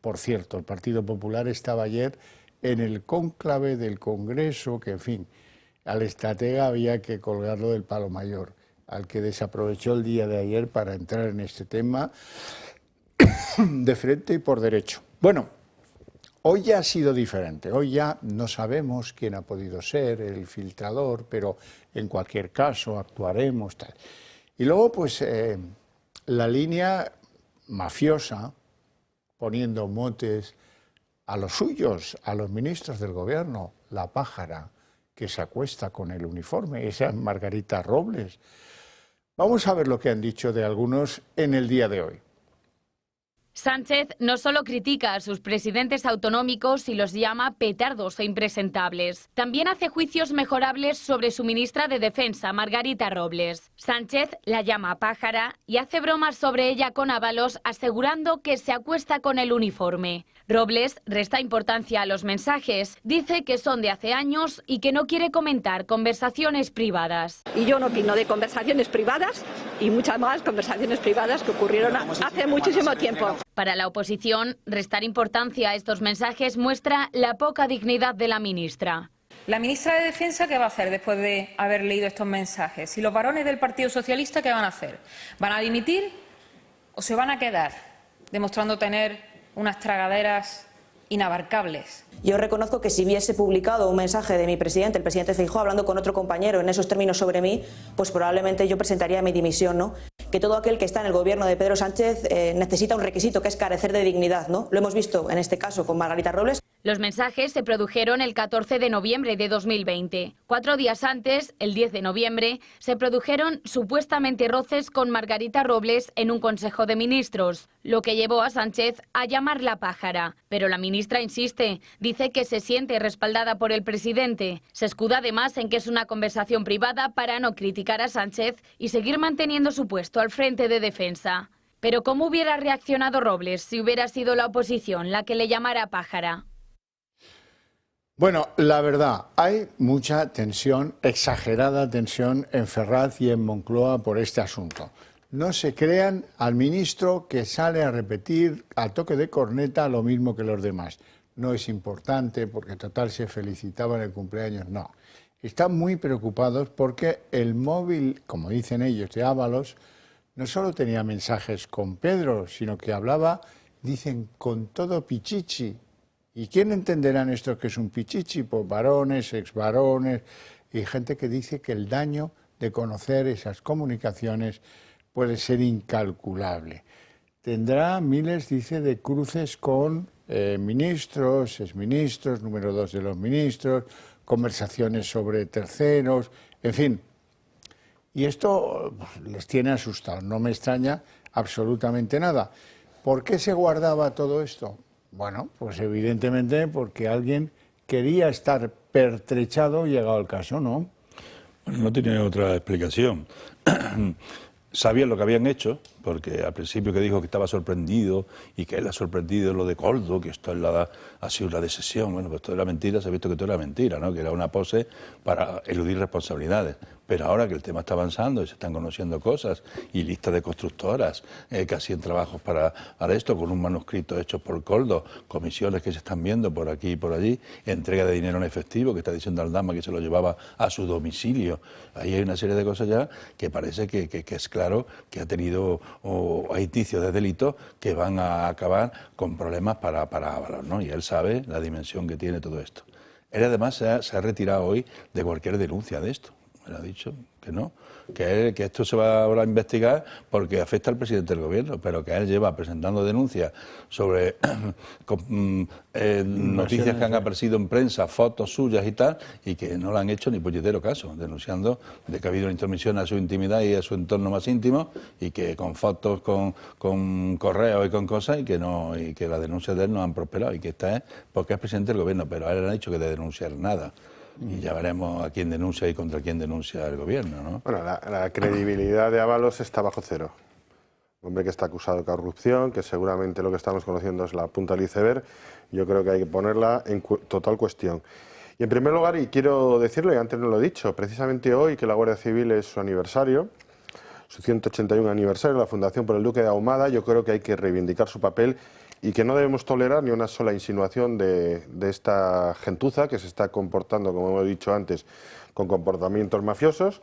Por cierto, el Partido Popular estaba ayer en el cónclave del Congreso, que en fin, al estratega había que colgarlo del palo mayor, al que desaprovechó el día de ayer para entrar en este tema de frente y por derecho. Bueno, hoy ya ha sido diferente, hoy ya no sabemos quién ha podido ser el filtrador, pero en cualquier caso actuaremos, tal. Y luego, pues, la línea mafiosa, poniendo motes a los suyos, a los ministros del gobierno, la pájara que se acuesta con el uniforme, esa es Margarita Robles. Vamos a ver lo que han dicho de algunos en el día de hoy. Sánchez no solo critica a sus presidentes autonómicos y los llama petardos e impresentables, también hace juicios mejorables sobre su ministra de Defensa, Margarita Robles. Sánchez la llama pájara y hace bromas sobre ella con Ábalos, asegurando que se acuesta con el uniforme. Robles resta importancia a los mensajes, dice que son de hace años y que no quiere comentar conversaciones privadas. Y yo no opino de conversaciones privadas y muchas más conversaciones privadas que ocurrieron hace muchísimo tiempo. Para la oposición, restar importancia a estos mensajes muestra la poca dignidad de la ministra. La ministra de Defensa, ¿qué va a hacer después de haber leído estos mensajes? ¿Y los varones del Partido Socialista qué van a hacer? ¿Van a dimitir o se van a quedar demostrando tener unas tragaderas inabarcables? Yo reconozco que si hubiese publicado un mensaje de mi presidente, el presidente Feijóo, hablando con otro compañero en esos términos sobre mí, pues probablemente yo presentaría mi dimisión, ¿no? Que todo aquel que está en el gobierno de Pedro Sánchez necesita un requisito, que es carecer de dignidad, ¿no? Lo hemos visto en este caso con Margarita Robles. Los mensajes se produjeron el 14 de noviembre de 2020. 4 días antes, el 10 de noviembre, se produjeron supuestamente roces con Margarita Robles en un Consejo de Ministros, lo que llevó a Sánchez a llamarla pájara. Pero la ministra insiste, dice que se siente respaldada por el presidente. Se escuda además en que es una conversación privada para no criticar a Sánchez y seguir manteniendo su puesto al frente de Defensa. Pero ¿cómo hubiera reaccionado Robles si hubiera sido la oposición la que le llamara pájara? Bueno, la verdad, hay mucha tensión, exagerada tensión en Ferraz y en Moncloa por este asunto. No se crean al ministro que sale a repetir al toque de corneta lo mismo que los demás. No es importante porque total se felicitaba en el cumpleaños, no. Están muy preocupados porque el móvil, como dicen ellos, de Ábalos, no solo tenía mensajes con Pedro, sino que hablaba, dicen, con todo Pichichi. ¿Y quién entenderán esto que es un Pichichi? Pues varones, exvarones y gente que dice que el daño de conocer esas comunicaciones puede ser incalculable. Tendrá miles, dice, de cruces con ministros, exministros, número 2 de los ministros, conversaciones sobre terceros, en fin. Y esto les tiene asustados, no me extraña absolutamente nada. ¿Por qué se guardaba todo esto? Bueno, pues evidentemente porque alguien quería estar pertrechado, llegado al caso, ¿no? Bueno, no tiene otra explicación. Sabían lo que habían hecho, porque al principio que dijo que estaba sorprendido y que él ha sorprendido lo de Koldo, que esto ha sido una decisión. Bueno, pues todo era mentira, se ha visto que todo era mentira, ¿no? Que era una pose para eludir responsabilidades. Pero ahora que el tema está avanzando y se están conociendo cosas y listas de constructoras que hacían trabajos para esto, con un manuscrito hecho por Koldo, comisiones que se están viendo por aquí y por allí, entrega de dinero en efectivo, que está diciendo Aldama que se lo llevaba a su domicilio. Ahí hay una serie de cosas ya que parece que es claro que ha tenido o hay indicios de delitos que van a acabar con problemas para Ábalos, ¿no? Y él sabe la dimensión que tiene todo esto. Él además se ha retirado hoy de cualquier denuncia de esto. Él ha dicho que no, que esto se va ahora a investigar porque afecta al presidente del gobierno, pero que él lleva presentando denuncias sobre noticias que han aparecido en prensa, fotos suyas y tal, y que no le han hecho ni puñetero caso, denunciando de que ha habido una intromisión a su intimidad y a su entorno más íntimo, y que con fotos, con correos y con cosas, y que las denuncias de él no han prosperado, y que esta es porque es presidente del gobierno, pero a él le han dicho que de denunciar nada. Y ya veremos a quién denuncia y contra quién denuncia el gobierno, ¿no? Bueno, la credibilidad de Ábalos está bajo cero. Un hombre que está acusado de corrupción, que seguramente lo que estamos conociendo es la punta del iceberg. Yo creo que hay que ponerla en total cuestión. Y en primer lugar, y quiero decirlo, y antes no lo he dicho, precisamente hoy que la Guardia Civil es su aniversario, su 181 aniversario, la Fundación por el Duque de Ahumada, yo creo que hay que reivindicar su papel y que no debemos tolerar ni una sola insinuación de esta gentuza que se está comportando, como hemos dicho antes, con comportamientos mafiosos.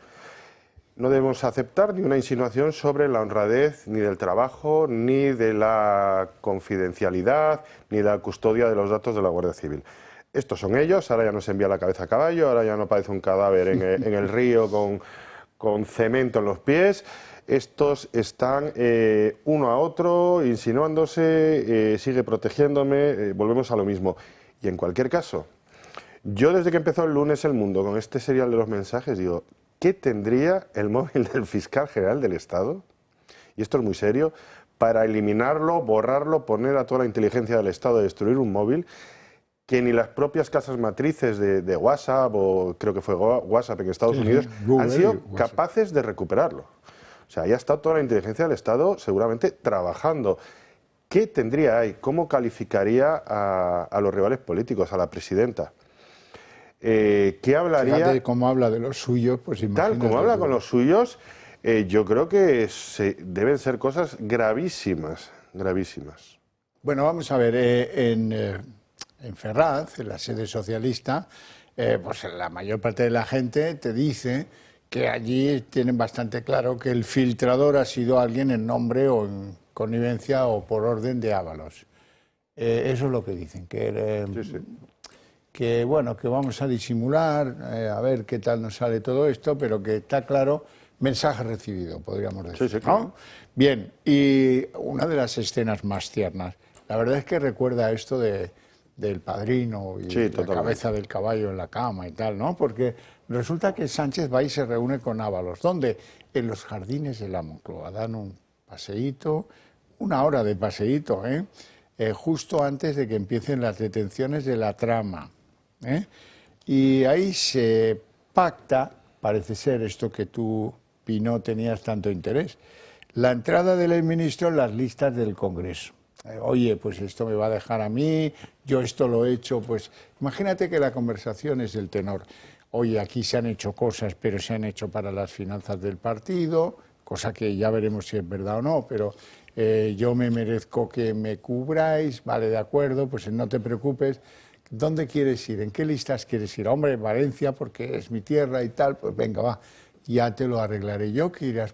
No debemos aceptar ni una insinuación sobre la honradez ni del trabajo, ni de la confidencialidad, ni de la custodia de los datos de la Guardia Civil. Estos son ellos, ahora ya no se envía la cabeza a caballo, ahora ya no parece un cadáver en el río con cemento en los pies. Estos están uno a otro, insinuándose, sigue protegiéndome, volvemos a lo mismo. Y en cualquier caso, yo desde que empezó el lunes El Mundo con este serial de los mensajes, digo, ¿qué tendría el móvil del fiscal general del Estado? Y esto es muy serio, para eliminarlo, borrarlo, poner a toda la inteligencia del Estado a destruir un móvil que ni las propias casas matrices de WhatsApp, o creo que fue WhatsApp en Estados Unidos, Google, han sido capaces de recuperarlo. O sea, ahí ha estado toda la inteligencia del Estado seguramente trabajando. ¿Qué tendría ahí? ¿Cómo calificaría a los rivales políticos, a la presidenta? ¿Qué hablaría? Fíjate cómo habla de los suyos, pues imagínate. Tal como habla con los suyos, yo creo que deben ser cosas gravísimas, gravísimas. Bueno, vamos a ver, en Ferraz, en la sede socialista, pues la mayor parte de la gente te dice que allí tienen bastante claro que el filtrador ha sido alguien en nombre o en connivencia o por orden de Ábalos. Eso es lo que dicen, que bueno, que vamos a disimular, a ver qué tal nos sale todo esto, pero que está claro, mensaje recibido, podríamos decir. Sí, claro. Bien, y una de las escenas más tiernas, la verdad es que recuerda esto del Padrino y la cabeza del caballo en la cama y tal, ¿no? Porque resulta que Sánchez va y se reúne con Ábalos. ¿Dónde? En los jardines de la Moncloa. Dan un paseíto, una hora de paseíto, justo antes de que empiecen las detenciones de la trama. Y ahí se pacta, parece ser esto que tú, Pino, tenías tanto interés, la entrada del exministro en las listas del Congreso. Oye, pues esto me va a dejar a mí, yo esto lo he hecho, pues imagínate que la conversación es del tenor. Oye, aquí se han hecho cosas, pero se han hecho para las finanzas del partido, cosa que ya veremos si es verdad o no, pero yo me merezco que me cubráis, vale, de acuerdo, pues no te preocupes. ¿Dónde quieres ir? ¿En qué listas quieres ir? Hombre, Valencia, porque es mi tierra y tal, pues venga, va, ya te lo arreglaré yo, que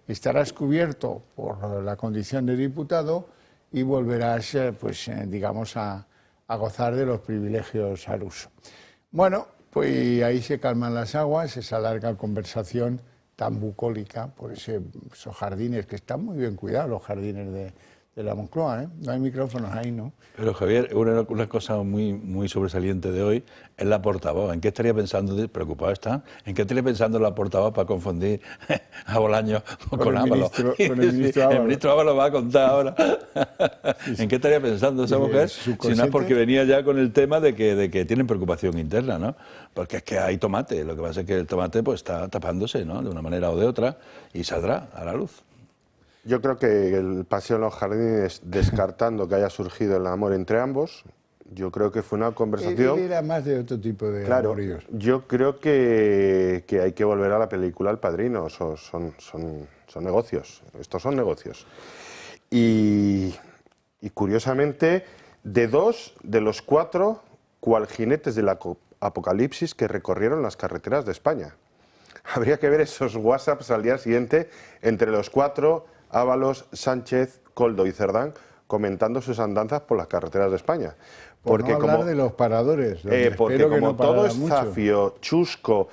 estarás cubierto por la condición de diputado y volverás, pues, digamos, a gozar de los privilegios al uso. Bueno, pues ahí se calman las aguas, esa larga conversación tan bucólica por esos jardines, que están muy bien cuidados, los jardines de la Moncloa, No hay micrófonos ahí, ¿no? Pero Javier, una cosa muy sobresaliente de hoy es la portavoz. ¿En qué estaría pensando, preocupado está, en qué estaría pensando la portavoz para confundir a Bolaños con Ábalos? Con el ministro Ábalos. El ministro Ábalos va a contar ahora. ¿En qué estaría pensando esa mujer? Si no es porque venía ya con el tema de que tienen preocupación interna, ¿no? Porque es que hay tomate, lo que pasa es que el tomate pues está tapándose, ¿no? De una manera o de otra, y saldrá a la luz. Yo creo que el paseo en los jardines, descartando que haya surgido el amor entre ambos, yo creo que fue una conversación... Él era más de otro tipo de claro, amoríos. yo creo que hay que volver a la película El Padrino. Son negocios, estos son negocios. Y curiosamente, de los 4, cual jinetes del apocalipsis que recorrieron las carreteras de España. Habría que ver esos WhatsApps al día siguiente entre los 4, Ábalos, Sánchez, Koldo y Cerdán, comentando sus andanzas por las carreteras de España. Porque no hablar de los paradores. Porque como no todo es mucho. zafio, chusco,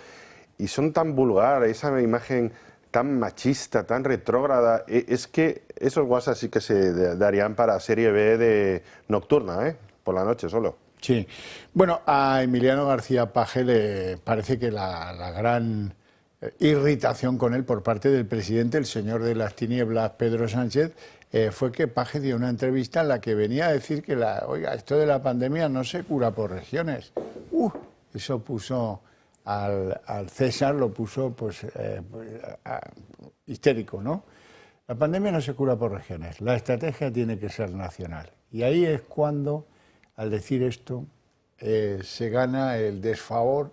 y son tan vulgar, esa imagen tan machista, tan retrógrada, es que esos WhatsApp sí que se darían para serie B de nocturna, por la noche solo. Sí. Bueno, a Emiliano García Paje le parece que la gran irritación con él por parte del presidente, el señor de las tinieblas, Pedro Sánchez, fue que Paje dio una entrevista en la que venía a decir que, oiga, esto de la pandemia no se cura por regiones. Eso puso al César, lo puso histérico, ¿no? La pandemia no se cura por regiones, la estrategia tiene que ser nacional. Y ahí es cuando, al decir esto, se gana el desfavor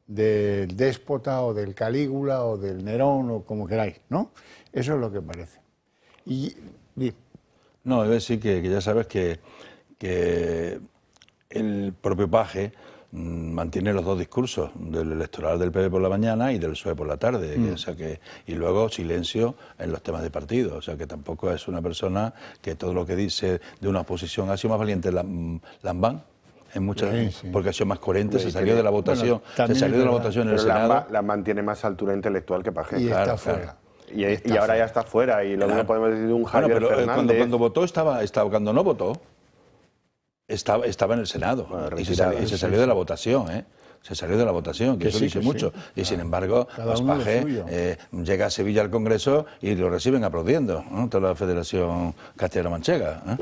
del déspota o del Calígula o del Nerón o como queráis, ¿no? Eso es lo que parece. No, es decir que ya sabes que el propio Paje mantiene los dos discursos, del electoral del PP por la mañana y del PSOE por la tarde, o sea y luego silencio en los temas de partido, o sea que tampoco es una persona que todo lo que dice de una oposición ha sido más valiente Lambán. En muchas, sí. Porque ha sido más coherente, se salió de la votación, se salió de la votación en el Senado. Lambán tiene más altura intelectual que Paje. Y está fuera. Y ahora ya está fuera, y lo mismo podemos decir de un Javier Fernández. Cuando votó cuando no votó, estaba en el Senado, y se salió de la votación, Se salió de la votación, que eso dice mucho. Sí. Y sin embargo, Paje llega a Sevilla al Congreso y lo reciben aplaudiendo, ¿no? Toda la Federación Castellano-Manchega.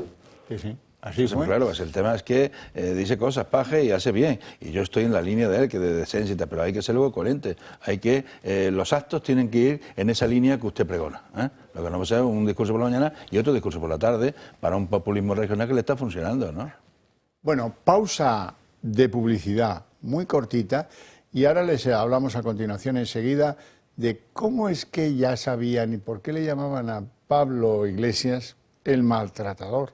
Sí, sí. Así fue. Claro, pues el tema es que dice cosas Paje y hace bien. Y yo estoy en la línea de él, que de decencia y tal, pero hay que ser luego coherente. Hay que, los actos tienen que ir en esa línea que usted pregona. Lo que no puede ser un discurso por la mañana y otro discurso por la tarde para un populismo regional que le está funcionando, ¿no? Bueno, pausa de publicidad muy cortita y ahora les hablamos a continuación enseguida de cómo es que ya sabían y por qué le llamaban a Pablo Iglesias el maltratador.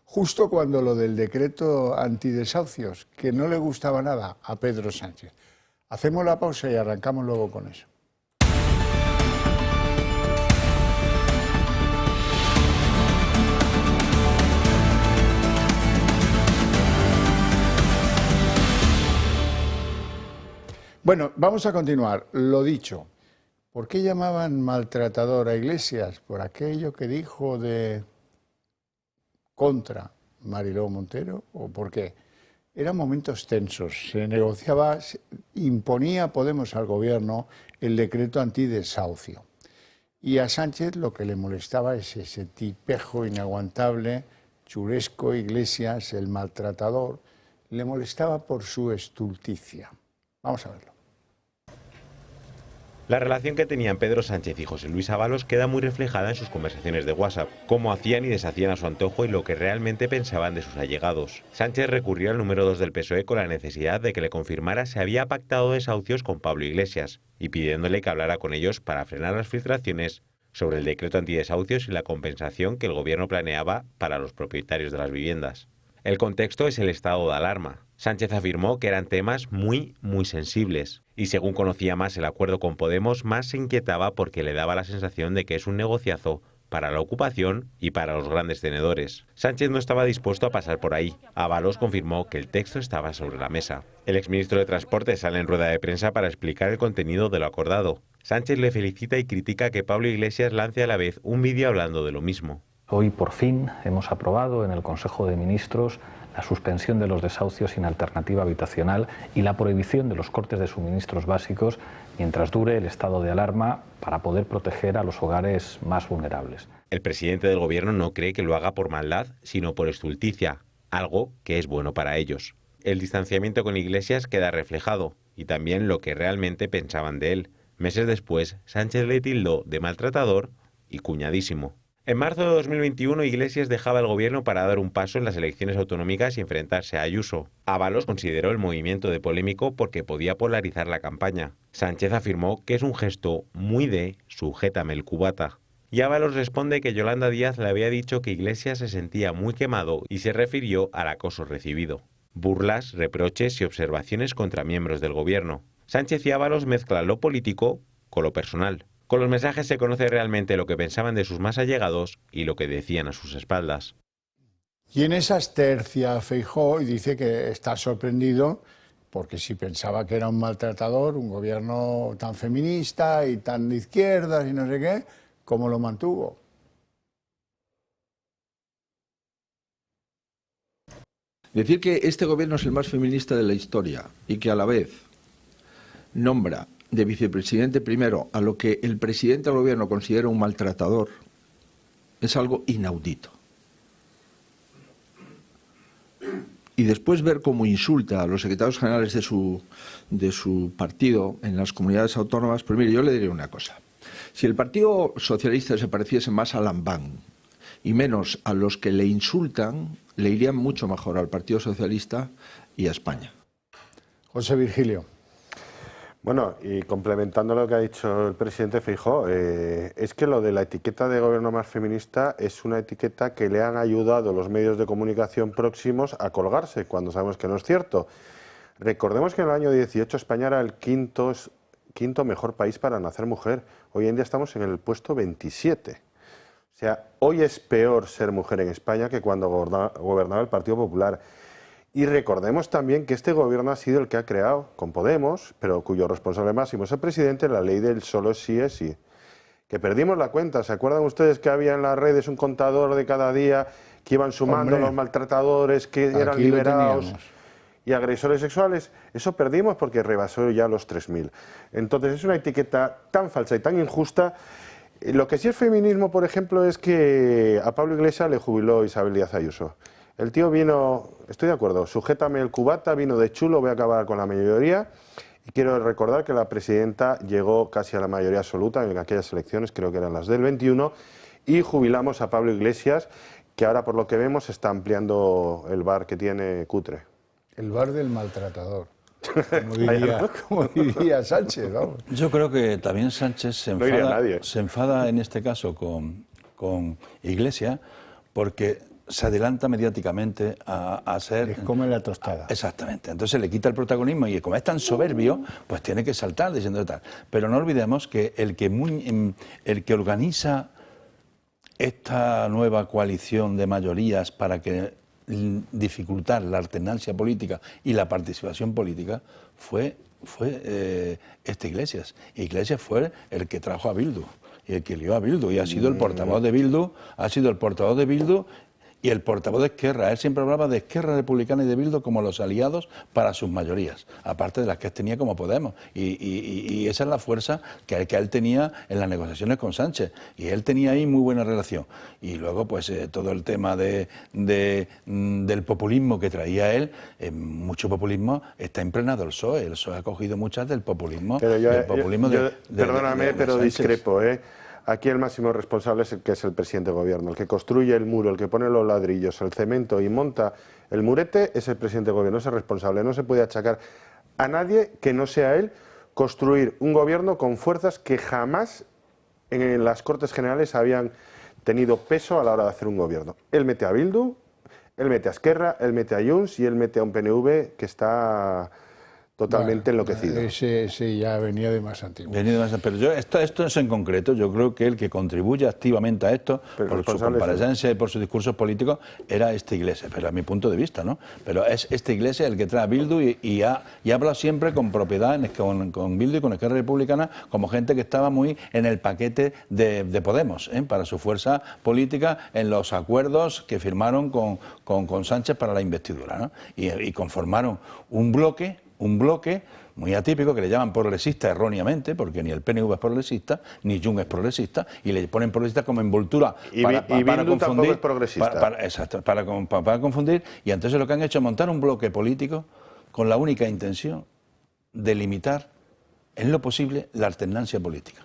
Justo cuando lo del decreto antidesahucios, que no le gustaba nada a Pedro Sánchez. Hacemos la pausa y arrancamos luego con eso. Bueno, vamos a continuar. Lo dicho, ¿por qué llamaban maltratador a Iglesias? Por aquello que dijo contra Mariló Montero, ¿o por qué? Eran momentos tensos, se negociaba, imponía Podemos al gobierno el decreto antidesahucio. Y a Sánchez lo que le molestaba es ese tipejo inaguantable, chulesco, Iglesias, el maltratador, le molestaba por su estulticia. Vamos a verlo. La relación que tenían Pedro Sánchez y José Luis Ábalos queda muy reflejada en sus conversaciones de WhatsApp, cómo hacían y deshacían a su antojo y lo que realmente pensaban de sus allegados. Sánchez recurrió al número 2 del PSOE con la necesidad de que le confirmara si había pactado desahucios con Pablo Iglesias y pidiéndole que hablara con ellos para frenar las filtraciones sobre el decreto antidesahucios y la compensación que el gobierno planeaba para los propietarios de las viviendas. El contexto es el estado de alarma. Sánchez afirmó que eran temas muy sensibles y según conocía más el acuerdo con Podemos, más se inquietaba porque le daba la sensación de que es un negociazo para la ocupación y para los grandes tenedores. Sánchez no estaba dispuesto a pasar por ahí. Ábalos confirmó que el texto estaba sobre la mesa. El exministro de Transporte sale en rueda de prensa para explicar el contenido de lo acordado. Sánchez le felicita y critica que Pablo Iglesias lance a la vez un vídeo hablando de lo mismo. Hoy por fin hemos aprobado en el Consejo de Ministros la suspensión de los desahucios sin alternativa habitacional y la prohibición de los cortes de suministros básicos mientras dure el estado de alarma para poder proteger a los hogares más vulnerables. El presidente del gobierno no cree que lo haga por maldad, sino por estulticia, algo que es bueno para ellos. El distanciamiento con Iglesias queda reflejado y también lo que realmente pensaban de él. Meses después, Sánchez le tildó de maltratador y cuñadísimo. En marzo de 2021, Iglesias dejaba el gobierno para dar un paso en las elecciones autonómicas y enfrentarse a Ayuso. Ábalos consideró el movimiento de polémico porque podía polarizar la campaña. Sánchez afirmó que es un gesto muy de sujétame el cubata. Y Ábalos responde que Yolanda Díaz le había dicho que Iglesias se sentía muy quemado y se refirió al acoso recibido. Burlas, reproches y observaciones contra miembros del gobierno. Sánchez y Ábalos mezclan lo político con lo personal. Con los mensajes se conoce realmente lo que pensaban de sus más allegados y lo que decían a sus espaldas. Y en esas tercia Feijóo y dice que está sorprendido porque si pensaba que era un maltratador, un gobierno tan feminista y tan de izquierdas y no sé qué, ¿cómo lo mantuvo? Decir que este gobierno es el más feminista de la historia y que a la vez nombra de vicepresidente primero a lo que el presidente del gobierno considera un maltratador es algo inaudito. Y después ver cómo insulta a los secretarios generales de su partido en las comunidades autónomas, pues mire, yo le diré una cosa. Si el Partido Socialista se pareciese más a Lambán y menos a los que le insultan, le irían mucho mejor al Partido Socialista y a España. José Virgilio. Bueno, y complementando lo que ha dicho el presidente Feijóo, es que lo de la etiqueta de gobierno más feminista es una etiqueta que le han ayudado los medios de comunicación próximos a colgarse, cuando sabemos que no es cierto. Recordemos que en el año 18 España era el quinto mejor país para nacer mujer. Hoy en día estamos en el puesto 27. O sea, hoy es peor ser mujer en España que cuando gobernaba el Partido Popular. Y recordemos también que este gobierno ha sido el que ha creado, con Podemos, pero cuyo responsable máximo es el presidente, la ley del solo sí es sí. Que perdimos la cuenta. ¿Se acuerdan ustedes que había en las redes un contador de cada día que iban sumando los maltratadores que eran liberados y agresores sexuales? Eso perdimos porque rebasó ya los 3.000. Entonces es una etiqueta tan falsa y tan injusta. Lo que sí es feminismo, por ejemplo, es que a Pablo Iglesias le jubiló Isabel Díaz Ayuso. El tío vino, estoy de acuerdo, sujétame el cubata, vino de chulo, voy a acabar con la mayoría. Y quiero recordar que la presidenta llegó casi a la mayoría absoluta en aquellas elecciones, creo que eran las del 21, y jubilamos a Pablo Iglesias, que ahora por lo que vemos está ampliando el bar que tiene cutre. El bar del maltratador, como diría Sánchez, vamos. Yo creo que también Sánchez se enfada en este caso con Iglesias porque se adelanta mediáticamente a ser... Les come la tostada. Exactamente. Entonces le quita el protagonismo y como es tan soberbio, pues tiene que saltar diciendo tal. Pero no olvidemos que el que organiza esta nueva coalición de mayorías para que dificultar la alternancia política y la participación política fue Iglesias. Iglesias fue el que trajo a Bildu y el que lió a Bildu y ha sido el portavoz de Bildu, y el portavoz de Esquerra. Él siempre hablaba de Esquerra Republicana y de Bildu como los aliados para sus mayorías, aparte de las que él tenía como Podemos. Y esa es la fuerza que él tenía en las negociaciones con Sánchez. Y él tenía ahí muy buena relación. Y luego, pues, todo el tema del populismo que traía él, mucho populismo, está impregnado el PSOE. El PSOE ha cogido muchas del populismo. Pero perdóname, pero discrepo, Aquí el máximo responsable es el que es el presidente de gobierno, el que construye el muro, el que pone los ladrillos, el cemento y monta el murete es el presidente de gobierno, es el responsable. No se puede achacar a nadie que no sea él construir un gobierno con fuerzas que jamás en las Cortes Generales habían tenido peso a la hora de hacer un gobierno. Él mete a Bildu, él mete a Esquerra, él mete a Junts y él mete a un PNV que está totalmente enloquecido. Ese ya venía de más antiguo. Pero esto es en concreto, yo creo que el que contribuye activamente a esto, por su comparecencia y por sus discursos políticos, era Iglesias, pero a mi punto de vista, ¿no? Pero es Iglesias el que trae a Bildu y habla siempre con propiedad con Bildu y con Esquerra Republicana como gente que estaba muy en el paquete de Podemos, para su fuerza política en los acuerdos que firmaron con Sánchez para la investidura, ¿no? Y conformaron un bloque muy atípico que le llaman progresista erróneamente, porque ni el PNV es progresista, ni Junts es progresista, y le ponen progresista como envoltura para confundir. Es progresista. Exacto, para confundir, y entonces lo que han hecho es montar un bloque político con la única intención de limitar en lo posible la alternancia política.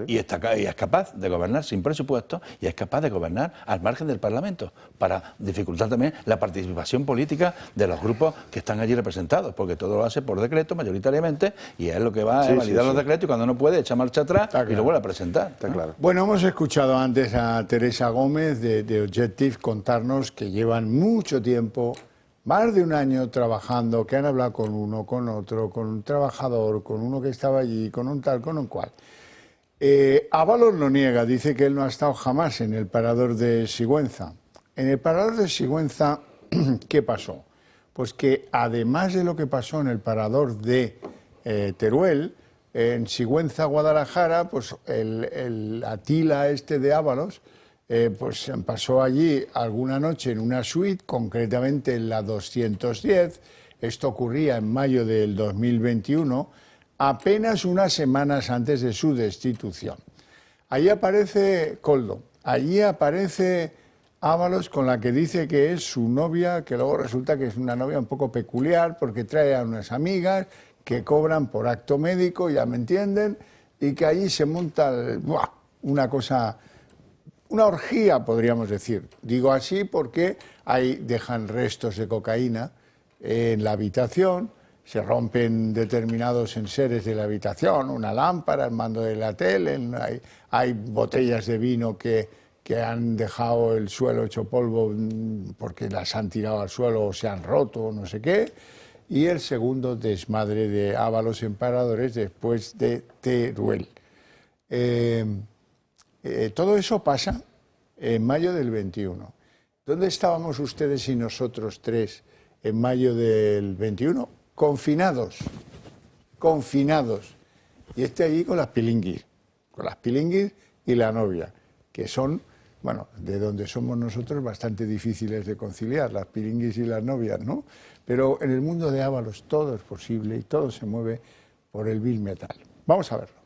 Y es capaz de gobernar sin presupuesto y es capaz de gobernar al margen del Parlamento para dificultar también la participación política de los grupos que están allí representados, porque todo lo hace por decreto mayoritariamente y es lo que va a validar los decretos y cuando no puede echa marcha atrás y lo vuelve a presentar. Está claro. Bueno, hemos escuchado antes a Teresa Gómez de Objective contarnos que llevan mucho tiempo, más de un año trabajando, que han hablado con uno, con otro, con un trabajador, con uno que estaba allí, con un tal, con un cual. Ábalos lo niega, dice que él no ha estado jamás en el parador de Sigüenza. En el parador de Sigüenza, ¿qué pasó? Pues que además de lo que pasó en el parador de Teruel, en Sigüenza, Guadalajara, pues el Atila este de Ábalos, pues pasó allí alguna noche en una suite, concretamente en la 210, esto ocurría en mayo del 2021, apenas unas semanas antes de su destitución. Allí aparece Koldo, allí aparece Ábalos con la que dice que es su novia, que luego resulta que es una novia un poco peculiar porque trae a unas amigas que cobran por acto médico, ya me entienden, y que allí se monta una cosa... Una orgía, podríamos decir. Digo así porque ahí dejan restos de cocaína en la habitación, se rompen determinados enseres de la habitación, una lámpara, el mando de la tele, hay botellas de vino que han dejado el suelo hecho polvo porque las han tirado al suelo o se han roto o no sé qué. Y el segundo desmadre de Ábalos en Paradores después de Teruel. Todo eso pasa en mayo del 21. ¿Dónde estábamos ustedes y nosotros tres en mayo del 21? Confinados. Y allí con las pilinguis y la novia, que son, bueno, de donde somos nosotros bastante difíciles de conciliar, las pilinguis y las novias, ¿no? Pero en el mundo de Ábalos todo es posible y todo se mueve por el vil metal. Vamos a verlo.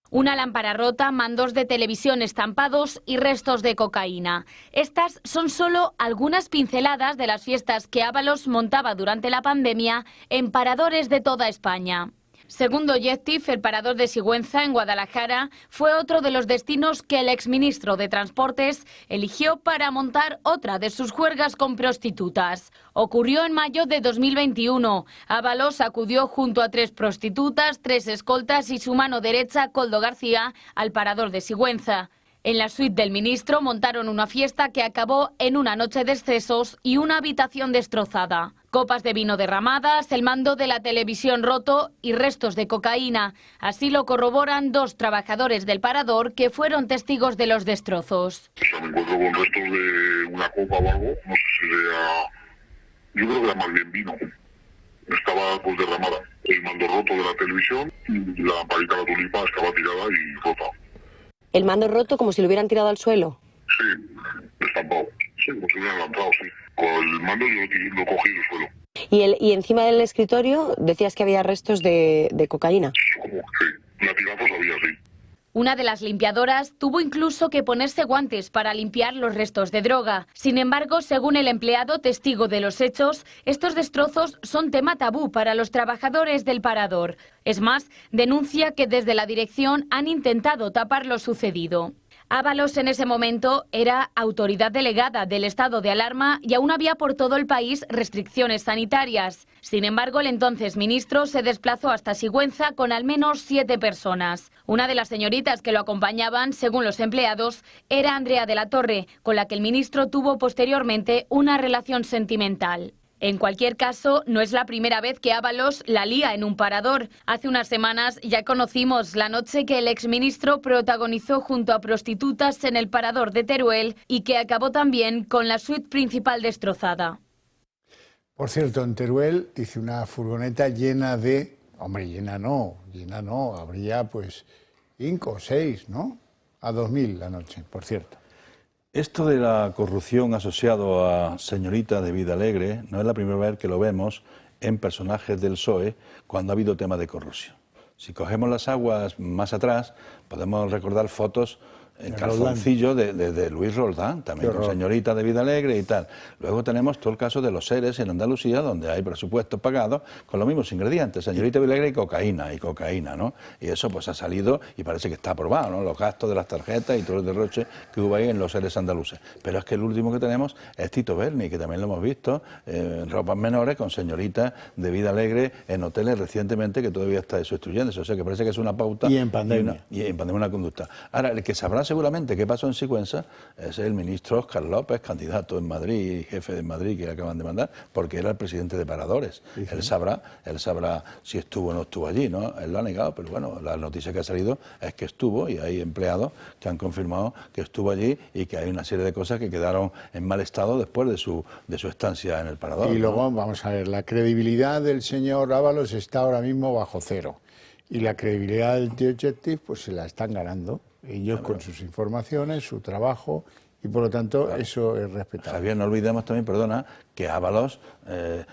Una lámpara rota, mandos de televisión estampados y restos de cocaína. Estas son solo algunas pinceladas de las fiestas que Ábalos montaba durante la pandemia en paradores de toda España. Segundo Objective, el parador de Sigüenza, en Guadalajara, fue otro de los destinos que el exministro de Transportes eligió para montar otra de sus juergas con prostitutas. Ocurrió en mayo de 2021. Ábalos acudió junto a 3 prostitutas, 3 escoltas y su mano derecha, Koldo García, al parador de Sigüenza. En la suite del ministro montaron una fiesta que acabó en una noche de excesos y una habitación destrozada. Copas de vino derramadas, el mando de la televisión roto y restos de cocaína. Así lo corroboran 2 trabajadores del parador que fueron testigos de los destrozos. O sea, me encuentro con restos de una copa o algo, no sé si sea... Yo creo que era más bien vino. Estaba pues derramada. El mando roto de la televisión y la lamparita de la tulipa estaba tirada y rota. ¿El mando roto como si lo hubieran tirado al suelo? Sí, estampado. Sí, como si lo hubieran lanzado, sí. Con el mando yo lo cogí del suelo. ¿Y encima del escritorio decías que había restos de cocaína? Sí, latigazos había, sí. Una de las limpiadoras tuvo incluso que ponerse guantes para limpiar los restos de droga. Sin embargo, según el empleado testigo de los hechos, estos destrozos son tema tabú para los trabajadores del parador. Es más, denuncia que desde la dirección han intentado tapar lo sucedido. Ábalos en ese momento era autoridad delegada del estado de alarma y aún había por todo el país restricciones sanitarias. Sin embargo, el entonces ministro se desplazó hasta Sigüenza con al menos 7 personas. Una de las señoritas que lo acompañaban, según los empleados, era Andrea de la Torre, con la que el ministro tuvo posteriormente una relación sentimental. En cualquier caso, no es la primera vez que Ábalos la lía en un parador. Hace unas semanas ya conocimos la noche que el exministro protagonizó junto a prostitutas en el parador de Teruel y que acabó también con la suite principal destrozada. Por cierto, en Teruel dice una furgoneta llena de... Hombre, llena no, habría pues 5 o 6, ¿no? A 2.000 la noche, por cierto. Esto de la corrupción asociado a señoritas de vida alegre no es la primera vez que lo vemos en personajes del PSOE cuando ha habido temas de corrupción. Si cogemos las aguas más atrás, podemos recordar fotos el calzoncillo de Luis Roldán, también con señorita de Vida Alegre y tal. Luego tenemos todo el caso de los seres en Andalucía, donde hay presupuestos pagados con los mismos ingredientes, señorita de Vida Alegre y cocaína, ¿no? Y eso pues ha salido y parece que está aprobado, ¿no? Los gastos de las tarjetas y todo el derroche que hubo ahí en los seres andaluces. Pero es que el último que tenemos es Tito Berni, que también lo hemos visto en ropas menores con señoritas de Vida Alegre en hoteles recientemente, que todavía está eso instruyéndose. O sea que parece que es una pauta. Y en pandemia. Y en pandemia una conducta. Ahora, el que sabrá seguramente qué pasó en Sigüenza es el ministro Óscar López, candidato en Madrid, jefe de Madrid, que le acaban de mandar, porque era el presidente de Paradores. Sí, sí. Él sabrá si estuvo o no estuvo allí, ¿no? Él lo ha negado, pero bueno, la noticia que ha salido es que estuvo, y hay empleados que han confirmado que estuvo allí y que hay una serie de cosas que quedaron en mal estado después de su estancia en el Parador. Y luego, vamos a ver, la credibilidad del señor Ábalos está ahora mismo bajo cero. Y la credibilidad del tío Objective, pues se la están ganando. Ellos con sus informaciones, su trabajo, y por lo tanto eso es respetable. Javier, no olvidemos también, perdona, que Ábalos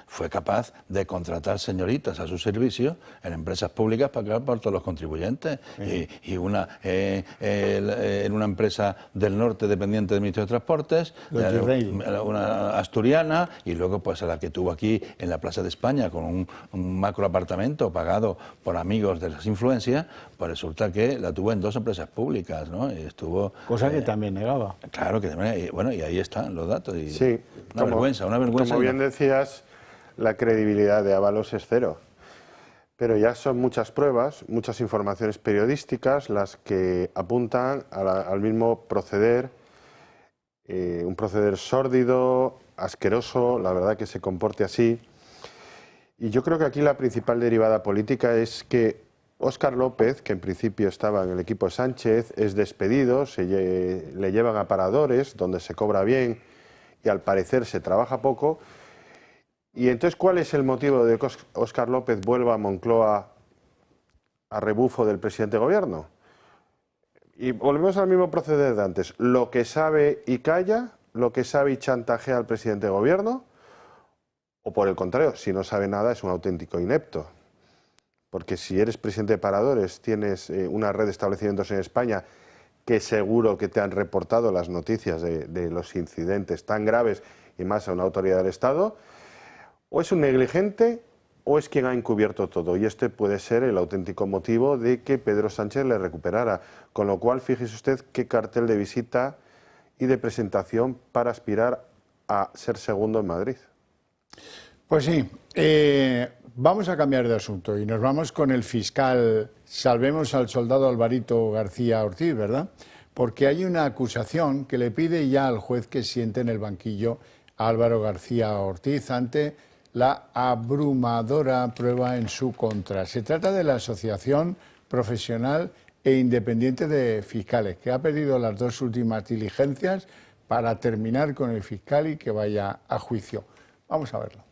fue capaz de contratar señoritas a su servicio en empresas públicas pagadas por todos los contribuyentes. Y en una empresa del norte dependiente del Ministerio de Transportes, una asturiana, y luego pues a la que tuvo aquí en la Plaza de España con un macro apartamento pagado por amigos de las influencias, pues resulta que la tuvo en 2 empresas públicas, ¿no? Y estuvo, cosa que también negaba. Claro que también, bueno, y ahí están los datos. Y sí, una vergüenza. Como bien decías, la credibilidad de Ábalos es cero. Pero ya son muchas pruebas, muchas informaciones periodísticas las que apuntan al mismo proceder, un proceder sórdido, asqueroso, la verdad que se comporte así. Y yo creo que aquí la principal derivada política es que Óscar López, que en principio estaba en el equipo de Sánchez, es despedido, le llevan a Paradores, donde se cobra bien y al parecer se trabaja poco. Y entonces, ¿cuál es el motivo de que Óscar López vuelva a Moncloa a rebufo del presidente de gobierno? Y volvemos al mismo proceder de antes. Lo que sabe y calla, lo que sabe y chantajea al presidente de gobierno, o por el contrario, si no sabe nada es un auténtico inepto. Porque si eres presidente de Paradores, tienes una red de establecimientos en España que seguro que te han reportado las noticias de los incidentes tan graves y más a una autoridad del Estado, o es un negligente o es quien ha encubierto todo. Y este puede ser el auténtico motivo de que Pedro Sánchez le recuperara. Con lo cual, fíjese usted qué cartel de visita y de presentación para aspirar a ser segundo en Madrid. Pues sí, vamos a cambiar de asunto y nos vamos con el fiscal, salvemos al soldado Alvarito García Ortiz, ¿verdad? Porque hay una acusación que le pide ya al juez que siente en el banquillo a Álvaro García Ortiz ante la abrumadora prueba en su contra. Se trata de la Asociación Profesional e Independiente de Fiscales, que ha pedido las 2 últimas diligencias para terminar con el fiscal y que vaya a juicio. Vamos a verlo.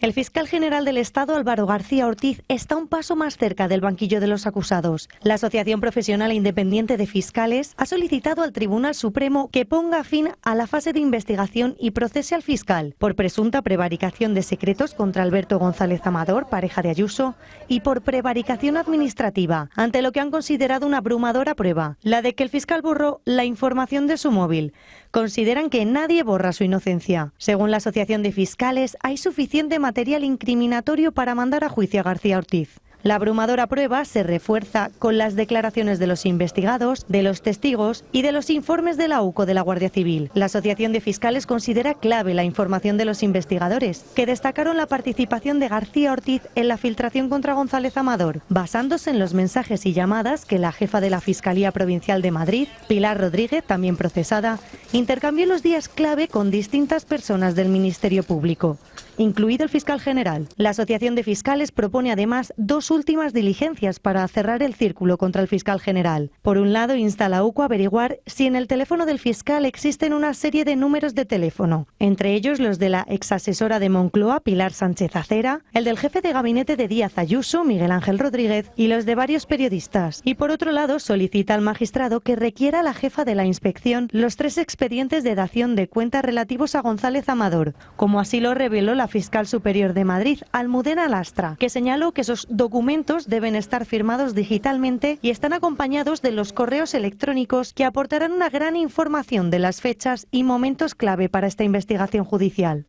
El fiscal general del Estado, Álvaro García Ortiz, está un paso más cerca del banquillo de los acusados. La Asociación Profesional e Independiente de Fiscales ha solicitado al Tribunal Supremo que ponga fin a la fase de investigación y procese al fiscal por presunta prevaricación de secretos contra Alberto González Amador, pareja de Ayuso, y por prevaricación administrativa, ante lo que han considerado una abrumadora prueba, la de que el fiscal borró la información de su móvil. Consideran que nadie borra su inocencia. Según la Asociación de Fiscales, hay suficiente material incriminatorio para mandar a juicio a García Ortiz. La abrumadora prueba se refuerza con las declaraciones de los investigados, de los testigos y de los informes de la UCO de la Guardia Civil. La Asociación de Fiscales considera clave la información de los investigadores, que destacaron la participación de García Ortiz en la filtración contra González Amador, basándose en los mensajes y llamadas que la jefa de la Fiscalía Provincial de Madrid, Pilar Rodríguez, también procesada, intercambió los días clave con distintas personas del Ministerio Público, incluido el fiscal general. La Asociación de Fiscales propone además 2 últimas diligencias para cerrar el círculo contra el fiscal general. Por un lado, insta a la UCO a averiguar si en el teléfono del fiscal existen una serie de números de teléfono, entre ellos los de la exasesora de Moncloa, Pilar Sánchez Acera, el del jefe de gabinete de Díaz Ayuso, Miguel Ángel Rodríguez, y los de varios periodistas. Y por otro lado, solicita al magistrado que requiera a la jefa de la inspección los 3 expedientes de dación de cuentas relativos a González Amador, como así lo reveló la fiscal superior de Madrid, Almudena Lastra, que señaló que esos documentos deben estar firmados digitalmente y están acompañados de los correos electrónicos que aportarán una gran información de las fechas y momentos clave para esta investigación judicial.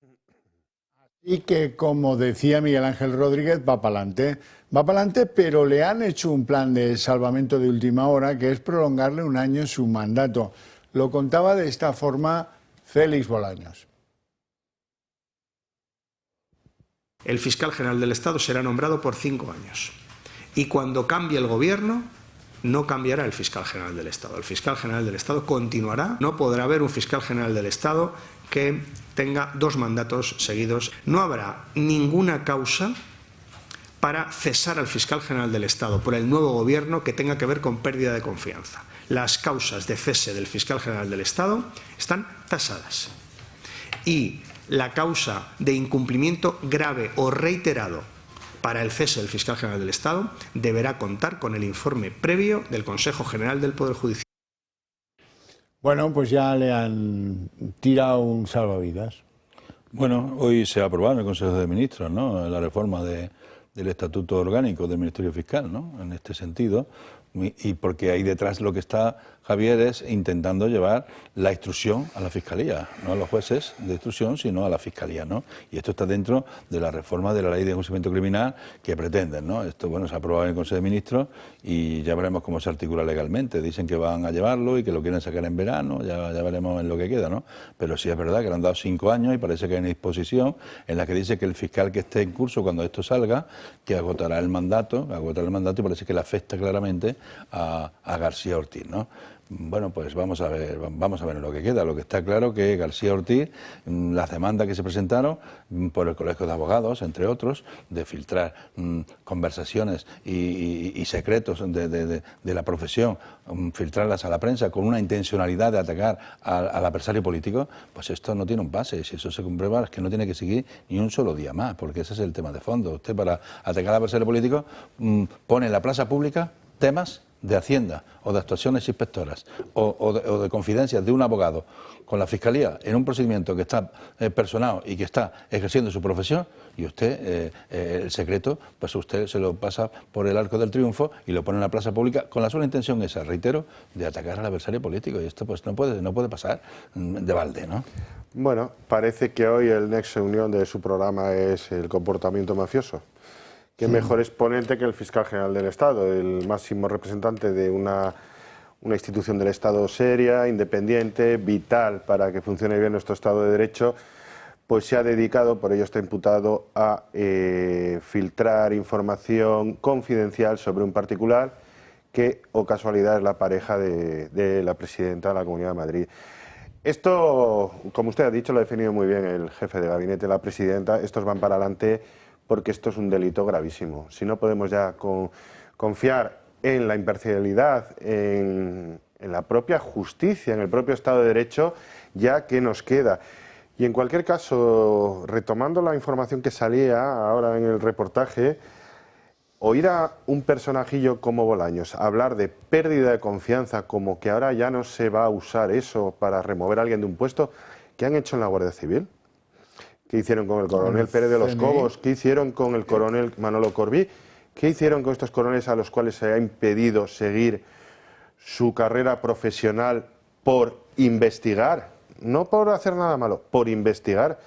Y que, como decía Miguel Ángel Rodríguez, va para adelante. Va para adelante, pero le han hecho un plan de salvamento de última hora, que es prolongarle un año su mandato. Lo contaba de esta forma Félix Bolaños. El fiscal general del Estado será nombrado por 5 años. Y cuando cambie el gobierno, no cambiará el fiscal general del Estado. El fiscal general del Estado continuará. No podrá haber un fiscal general del Estado que tenga 2 mandatos seguidos. No habrá ninguna causa para cesar al fiscal general del Estado por el nuevo gobierno que tenga que ver con pérdida de confianza. Las causas de cese del fiscal general del Estado están tasadas. Y la causa de incumplimiento grave o reiterado para el cese del fiscal general del Estado deberá contar con el informe previo del Consejo General del Poder Judicial. Bueno, pues ya le han tirado un salvavidas. Bueno, hoy se ha aprobado en el Consejo de Ministros, ¿no?, la reforma del Estatuto Orgánico del Ministerio Fiscal, ¿no?, en este sentido. Y porque ahí detrás lo que está Javier es intentando llevar la instrucción a la Fiscalía, no a los jueces de instrucción, sino a la Fiscalía, ¿no? Y esto está dentro de la reforma de la Ley de Enjuiciamiento Criminal que pretenden, ¿no? Esto, bueno, se ha aprobado en el Consejo de Ministros y ya veremos cómo se articula legalmente. Dicen que van a llevarlo y que lo quieren sacar en verano, ya veremos en lo que queda, ¿no? Pero sí es verdad que le han dado 5 años y parece que hay una disposición en la que dice que el fiscal que esté en curso cuando esto salga, que agotará el mandato y parece que le afecta claramente a García Ortiz, ¿no? Bueno, pues vamos a ver en lo que queda. Lo que está claro que García Ortiz, las demandas que se presentaron por el Colegio de Abogados, entre otros, de filtrar conversaciones y secretos de la profesión, filtrarlas a la prensa con una intencionalidad de atacar al adversario político, pues esto no tiene un pase. Si eso se comprueba es que no tiene que seguir ni un solo día más, porque ese es el tema de fondo. Usted, para atacar al adversario político, pone en la plaza pública temas de Hacienda o de actuaciones inspectoras o de confidencias de un abogado con la Fiscalía en un procedimiento que está personado y que está ejerciendo su profesión, y usted, el secreto, pues usted se lo pasa por el arco del triunfo y lo pone en la plaza pública con la sola intención esa, reitero, de atacar al adversario político, y esto pues no puede pasar de balde, ¿no? Bueno, parece que hoy el nexo de unión de su programa es el comportamiento mafioso. ¿Qué mejor exponente que el fiscal general del Estado, el máximo representante de una institución del Estado seria, independiente, vital para que funcione bien nuestro Estado de Derecho, pues se ha dedicado, por ello está imputado, a filtrar información confidencial sobre un particular que, o casualidad, es la pareja de la presidenta de la Comunidad de Madrid. Esto, como usted ha dicho, lo ha definido muy bien el jefe de gabinete, la presidenta, estos van para adelante porque esto es un delito gravísimo. Si no podemos ya confiar en la imparcialidad, en la propia justicia, en el propio Estado de Derecho, ya ¿qué nos queda? Y en cualquier caso, retomando la información que salía ahora en el reportaje, oír a un personajillo como Bolaños hablar de pérdida de confianza, como que ahora ya no se va a usar eso para remover a alguien de un puesto, ¿qué han hecho en la Guardia Civil? ¿Qué hicieron con el coronel Pérez de los Cobos? ¿Qué hicieron con el coronel Manolo Corbí? ¿Qué hicieron con estos coroneles a los cuales se ha impedido seguir su carrera profesional por investigar? No por hacer nada malo, por investigar.